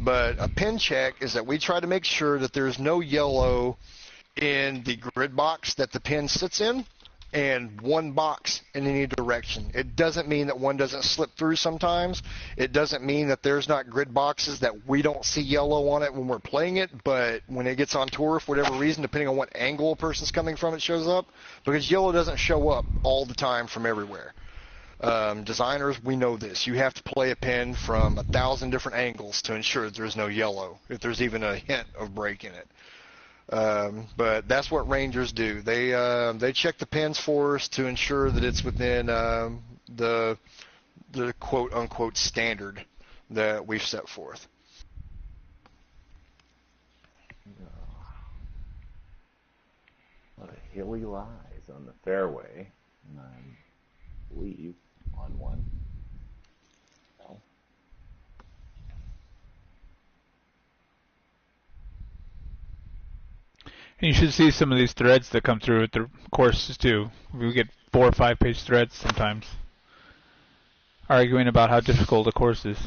but a pin check is that we try to make sure that there's no yellow in the grid box that the pin sits in, and one box in any direction. It doesn't mean that one doesn't slip through sometimes. It doesn't mean that there's not grid boxes that we don't see yellow on it when we're playing it, but when it gets on tour, for whatever reason, depending on what angle a person's coming from, it shows up, because yellow doesn't show up all the time from everywhere. Designers, we know this. You have to play a pin from 1,000 different angles to ensure that there's no yellow, if there's even a hint of break in it. But that's what rangers do. They check the pins for us to ensure that it's within the quote unquote standard that we've set forth. A lot of hilly lies on the fairway, and I believe on one. No. And you should see some of these threads that come through with the courses too. We get 4 or 5 page threads sometimes, arguing about how difficult a course is.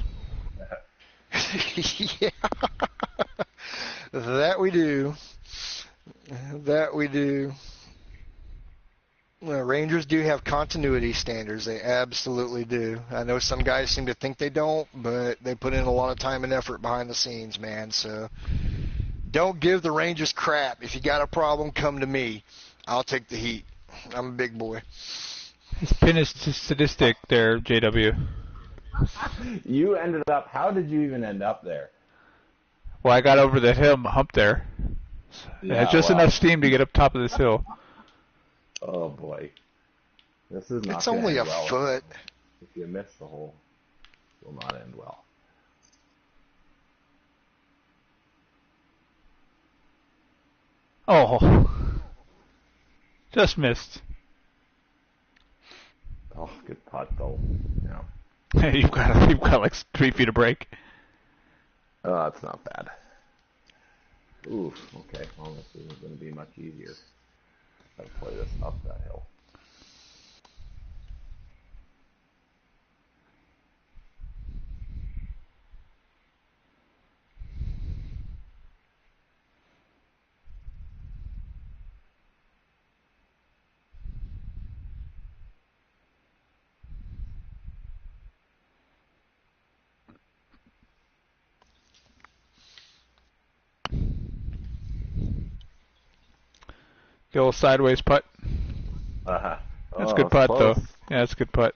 Yeah, that we do. That we do. Well, Rangers do have continuity standards. They absolutely do. I know some guys seem to think they don't, but they put in a lot of time and effort behind the scenes, man. So don't give the Rangers crap. If you got a problem, come to me. I'll take the heat. I'm a big boy. His pin is sadistic there, JW. You ended up, how did you even end up there? Well, I got over the hump there. It had just enough steam to get up top of this hill. Oh boy. This is not It's only a well. foot. If you miss the hole, it will not end well. Oh. Just missed. Oh, good putt though. Yeah. You've got like 3 feet of break. Oh, that's not bad. Ooh, okay. Well, this isn't going to be much easier. I'll play this up that hill. The old sideways putt. Uh-huh. That's a good putt, close. though. Yeah, that's a good putt.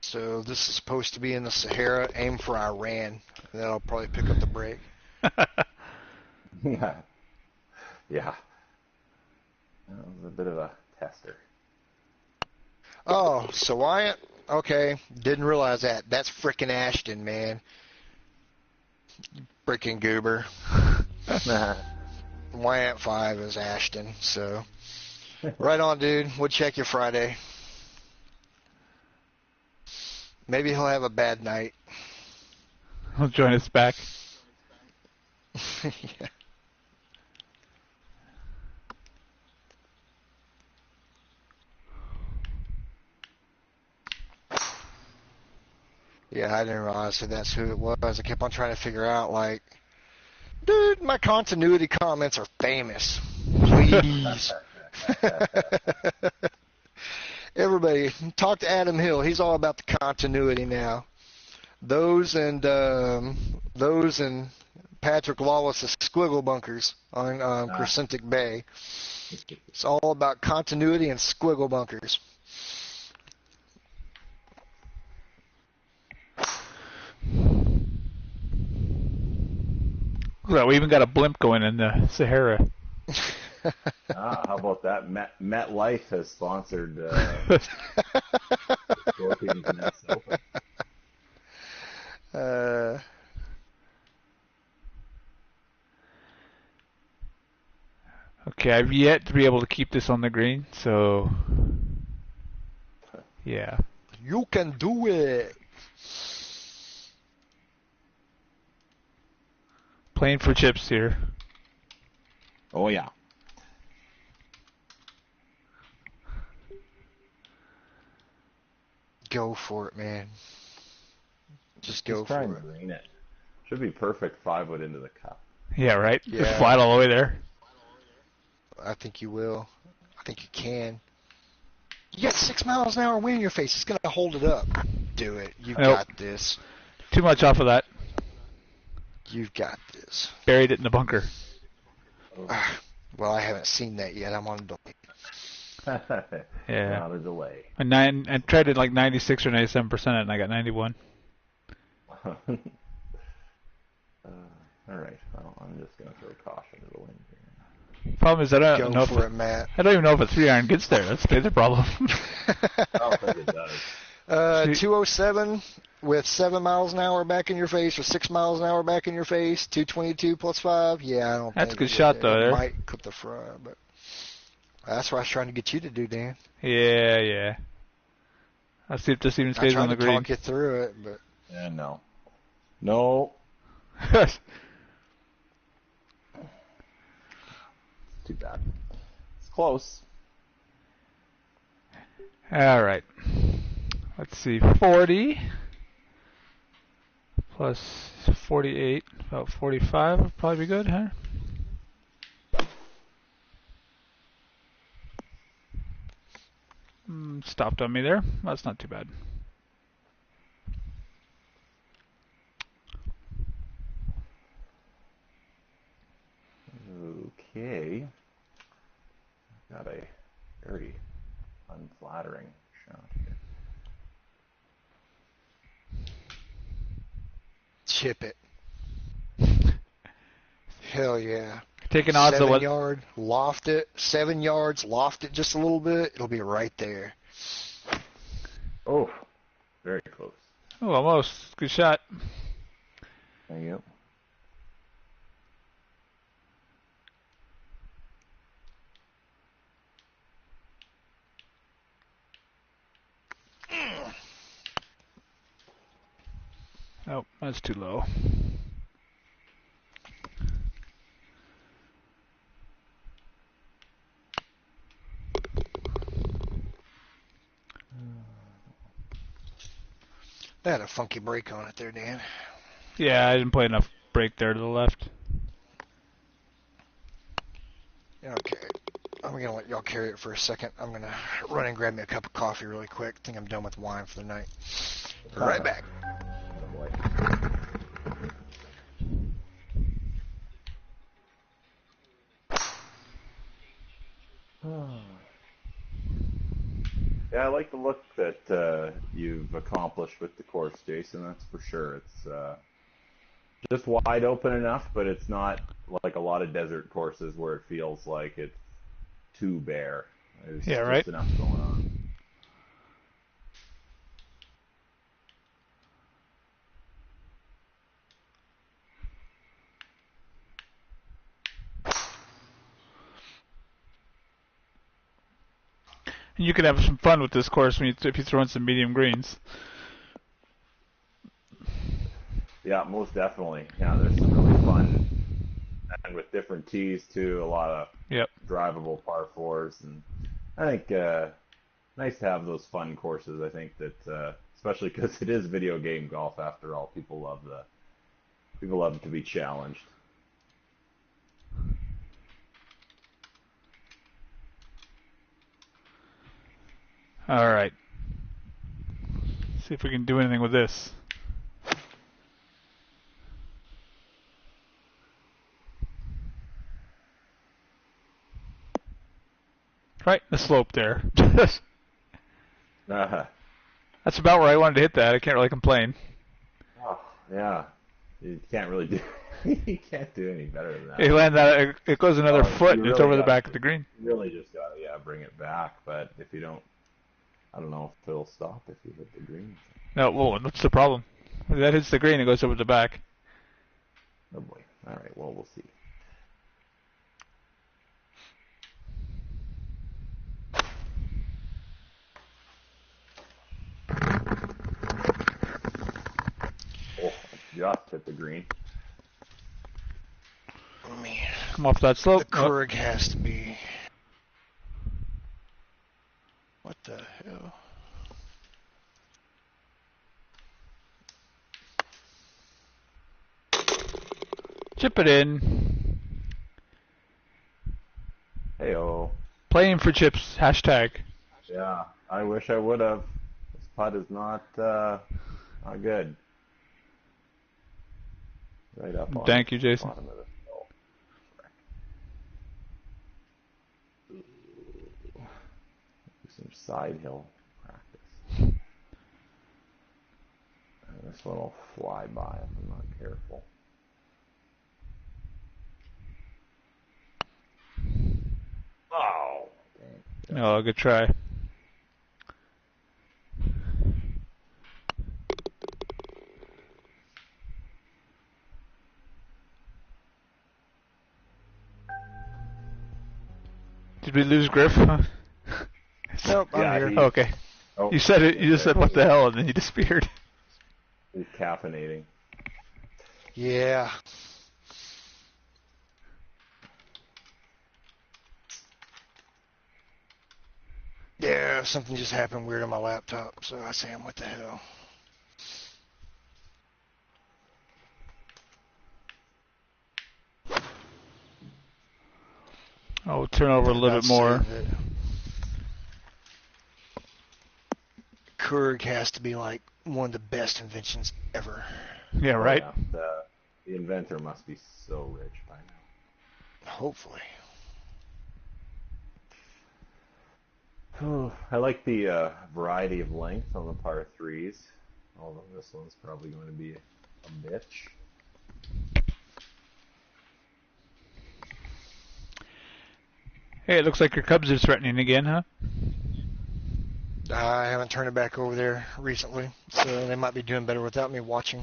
So this is supposed to be in the Sahara. Aim for Iran. And then I'll probably pick up the break. Yeah. Yeah. That was a bit of a tester. Oh, so Wyatt? Okay, didn't realize that. That's frickin' Ashton, man. Frickin' goober. Wyatt 5 is Ashton, so. Right on, dude. We'll check you Friday. Maybe he'll have a bad night. He'll join us back. Yeah. Yeah, I didn't realize that that's who it was. I kept on trying to figure out, like, dude, my continuity comments are famous. Please. Everybody, talk to Adam Hill. He's all about the continuity now. Those and Patrick Lawless's squiggle bunkers on Crescentic Bay. It's all about continuity and squiggle bunkers. Well, we even got a blimp going in the Sahara. How about that? MetLife has sponsored Scorpions and S Open. Okay, I've yet to be able to keep this on the green, so yeah. You can do it. Playing for chips here. Oh yeah. Go for it, man. Just go Just try for and it. green it. Should be perfect 5-wood into the cup. Yeah, right? Yeah. Just flat all the way there. I think you will. I think you can. You got 6 miles an hour wind in your face. It's going to hold it up. Do it. You've Nope. got this. Too much off of that. You've got this. Buried it in the bunker. Well, I haven't seen that yet. I'm on delay. Yeah. Not a delay. I tried it like 96 or 97% and I got 91. All right. Well, I'm just going to throw caution to the wind here. Problem is I don't know Go for it, Matt. I don't even know if a 3-iron gets there. That's the problem. I don't think it does. 207 with 7 miles an hour back in your face, or 6 miles an hour back in your face. 222 plus 5. Yeah, I don't. That's think a good it- shot, though, it there. Might clip the front, but that's what I was trying to get you to do, Dan. Yeah. Let's see if this even I stays tried on the to green. talk you through it, but Yeah, no. No. Too bad. It's close. All right. Let's see. 40 plus 48, about 45 would probably be good, huh? Stopped on me there. That's not too bad. Okay. Got a very unflattering shot here. chip it. Hell yeah. Taking odds of 7 what? yard, loft it. 7 yards, loft it just a little bit. It'll be right there. Oh, very close. Oh, almost. Good shot. There you go. Oh, that's too low. That had a funky break on it there, Dan. Yeah, I didn't play enough break there to the left. Okay. I'm going to let y'all carry it for a second. I'm going to run and grab me a cup of coffee really quick. Think I'm done with wine for the night. Right back. Oh boy. Yeah, I like the look that you've accomplished with the course, Jason. That's for sure. It's just wide open enough, but it's not like a lot of desert courses where it feels like it's too bare. There's Yeah, just right. enough going on. And you can have some fun with this course if you throw in some medium greens. Yeah, most definitely. Yeah, there's some really fun, and with different tees too. A lot of Yep. drivable par fours, and I think nice to have those fun courses. I think that especially because it is video game golf after all, people love to be challenged. All right. See if we can do anything with this. Right, the slope there. Uh, That's about where I wanted to hit that. I can't really complain. oh, yeah, you can't really do. You can't do any better than that. You land that, it goes another foot, you and it's really over the got back to- of the green. You really just gotta bring it back. But if you don't, I don't know if it'll stop if you hit the green. No, well, what's the problem? If that hits the green, it goes over the back. Oh boy. All right. Well, we'll see. just hit the green. Man, Come off that slope. the Kurg has to be. What the hell? Chip it in. Heyo. Playing for chips. Hashtag. Yeah, I wish I would have. This putt is not good. Right up on Thank the you, Jason. bottom of the hill. Some side hill practice. And this one will fly by if I'm not careful. Oh, dang. Oh, good try. Did we lose Griff? Nope, I'm Yeah, here. he- Okay. Oh, You said it. You just said what the hell, and then you disappeared. He's caffeinating. Yeah. Yeah, something just happened weird on my laptop, so I say, what the hell? Oh, turn over a little bit more. Kurg has to be like one of the best inventions ever. Yeah, right. Oh, yeah. The inventor must be so rich by now. Hopefully. I like the variety of length on the par 3s, although this one's probably going to be a bitch. Hey, it looks like your Cubs are threatening again, huh? I haven't turned it back over there recently, so they might be doing better without me watching.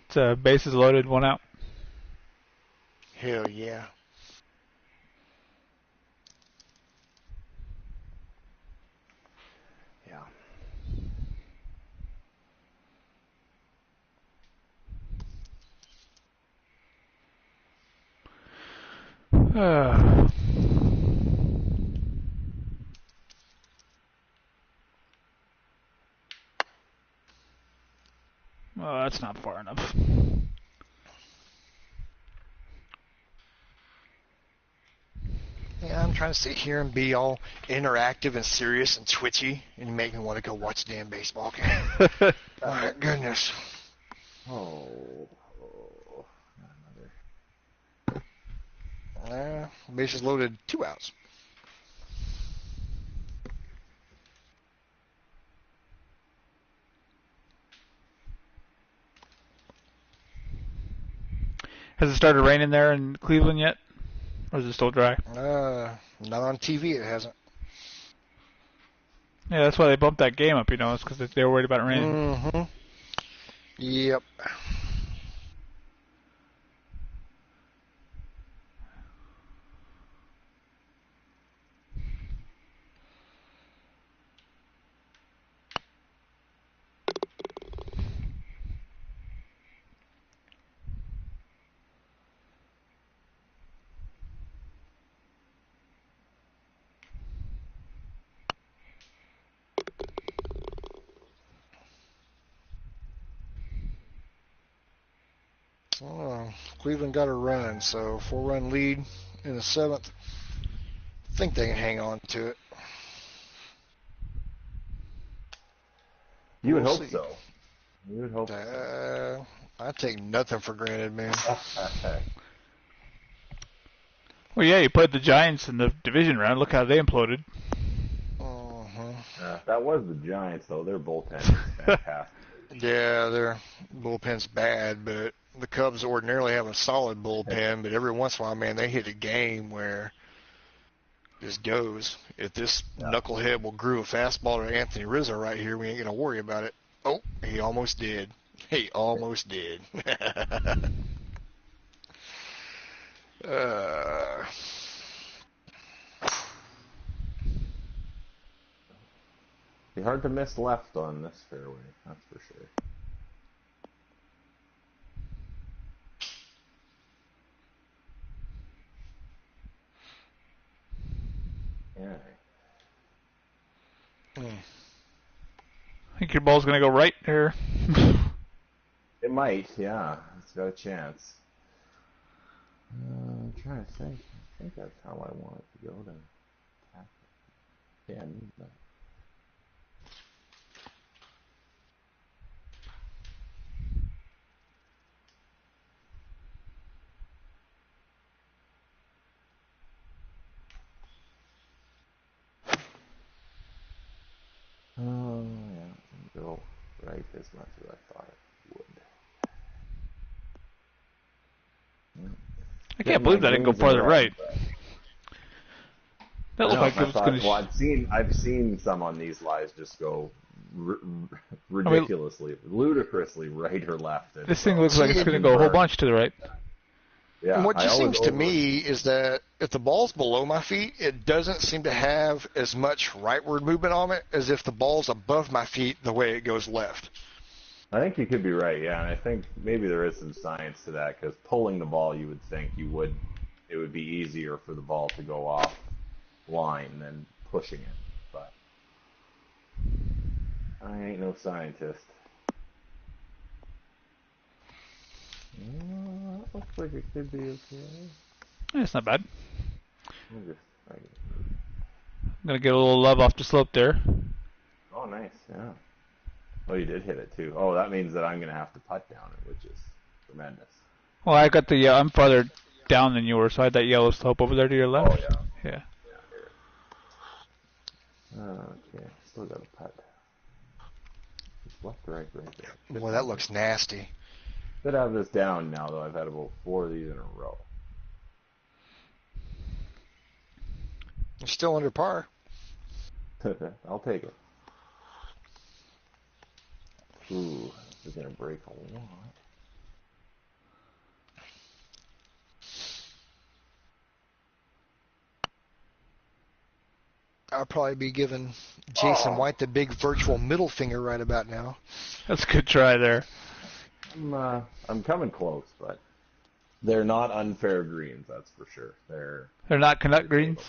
It's bases loaded, one out. Hell yeah. Yeah. Well, that's not far enough. Yeah, I'm trying to sit here and be all interactive and serious and twitchy, and you make me want to go watch the damn baseball game. Oh, my goodness. Oh. Another. Bases loaded, 2 outs. Has it started raining there in Cleveland yet? Or is it still dry? Not on TV, it hasn't. Yeah, that's why they bumped that game up, you know. It's because they were worried about it raining. Mm-hmm. Yep. Oh, Cleveland got a run, so 4-run lead in the 7th. Think they can hang on to it. You would We'll hope see. so. You would hope so. I take nothing for granted, man. Well, yeah, you played the Giants in the division round. Look how they imploded. That was the Giants, though. Their bullpen is fantastic. Yeah, their bullpen's bad, but the Cubs ordinarily have a solid bullpen, but every once in a while, man, they hit a game where this goes. If this knucklehead will groove a fastball to Anthony Rizzo right here, we ain't going to worry about it. Oh, he almost did. He almost did. Be hard to miss left on this fairway, that's for sure. Yeah. I think your ball's gonna go right there. It might, yeah. It's got a chance. I'm trying to think. I think that's how I want it to go to tap it. Yeah, but... Oh, yeah. It didn't go right as much as I thought it would. I Getting can't my believe that didn't go greens in farther red, right. but That I looked know. like it I was thought. gonna. Well, I've seen some on these lives just go I mean, ridiculously, ludicrously right or left. And this thing so looks like See, it's it, gonna go a whole bunch to the right. and yeah, what I just always seems to over. me is that if the ball's below my feet, it doesn't seem to have as much rightward movement on it as if the ball's above my feet the way it goes left. I think you could be right, yeah, and I think maybe there is some science to that because pulling the ball, you would think it would be easier for the ball to go off line than pushing it, but I ain't no scientist. That looks like it could be okay. It's not bad. Let me just, I'm gonna get a little love off the slope there. oh, nice, yeah. Oh, you did hit it too. Oh, that means that I'm gonna have to putt down it, which is tremendous. Well, I got the I'm farther down than you were, so I had that yellow slope over there to your left. Oh yeah. Yeah. Okay, still got a putt. Just left, right there. Boy, that looks nasty. Should have this down now, though. I've had about 4 of these in a row. You're still under par. I'll take it. Ooh, this is gonna break a lot. I'll probably be giving Jason Oh. White the big virtual middle finger right about now. That's a good try there. I'm coming close, but they're not unfair greens, that's for sure. They're not Canuck greens.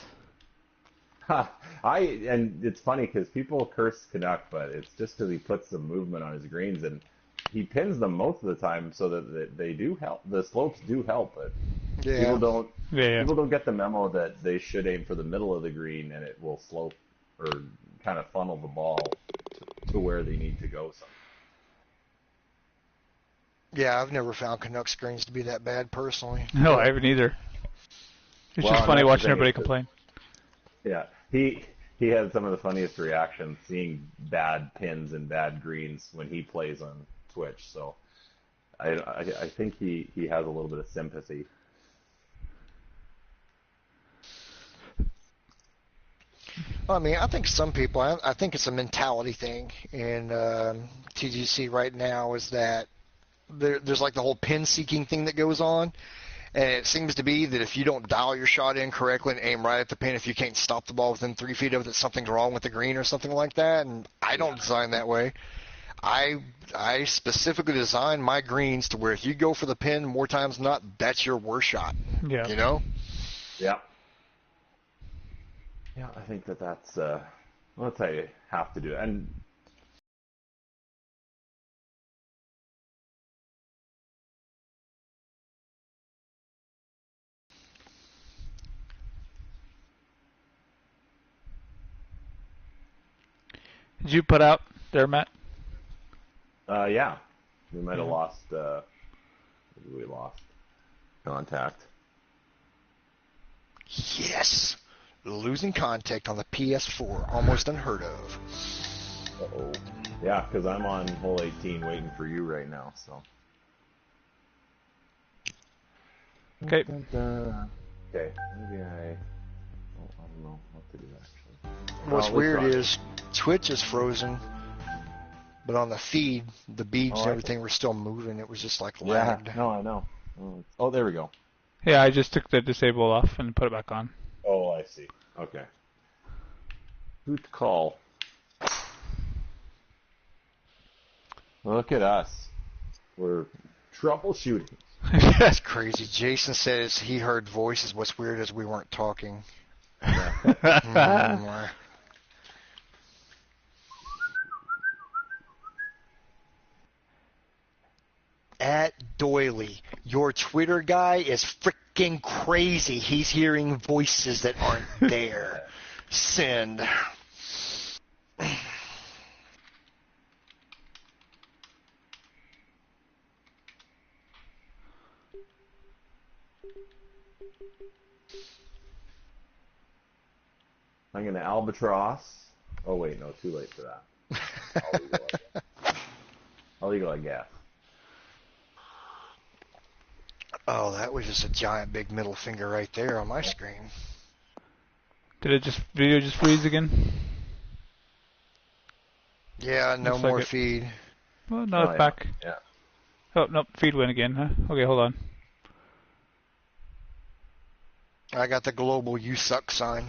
And it's funny because people curse Canuck, but it's just because he puts some movement on his greens and he pins them most of the time so that they do help. The slopes do help, but Yeah. people don't get the memo that they should aim for the middle of the green and it will slope or kind of funnel the ball to where they need to go. Yeah, I've never found Canuck screens to be that bad personally. No, I haven't either. It's just funny watching everybody complain. Yeah, he had some of the funniest reactions seeing bad pins and bad greens when he plays on Twitch. So I think he has a little bit of sympathy. I mean, I think some people, I think it's a mentality thing in TGC right now is that there's like the whole pin seeking thing that goes on. And it seems to be that if you don't dial your shot in correctly and aim right at the pin, if you can't stop the ball within 3 feet of it, something's wrong with the green or something like that. And I don't design that way. I specifically design my greens to where if you go for the pin more times than not, that's your worst shot. Yeah. You know? Yeah. Yeah, I think that's that's how you have to do it. And Did you put out there, Matt? yeah, we might have lost. Maybe we lost contact. Yes. Losing contact on the PS4, almost unheard of. Uh-oh. Yeah, because I'm on hole 18 waiting for you right now, so. Okay. Okay, maybe I don't know what to do actually. What's weird is Twitch is frozen, but on the feed, the beads and everything were still moving. It was just like lagged. Yeah, no, I know. Oh, there we go. Yeah, I just took the disable off and put it back on. Oh, I see. Okay. Good call. Look at us. We're troubleshooting. That's crazy. Jason says he heard voices. What's weird is we weren't talking. At Doily, your Twitter guy is freaking crazy. He's hearing voices that aren't there. Send. I'm going to albatross. Oh, wait, no, too late for that. I'll eagle, I guess. Oh, that was just a giant big middle finger right there on my screen. Did video just freeze again? Yeah, no Looks more like feed. Well, no, it's back. Yeah. Oh, no, feed went again, huh? Okay, hold on. I got the global you suck sign.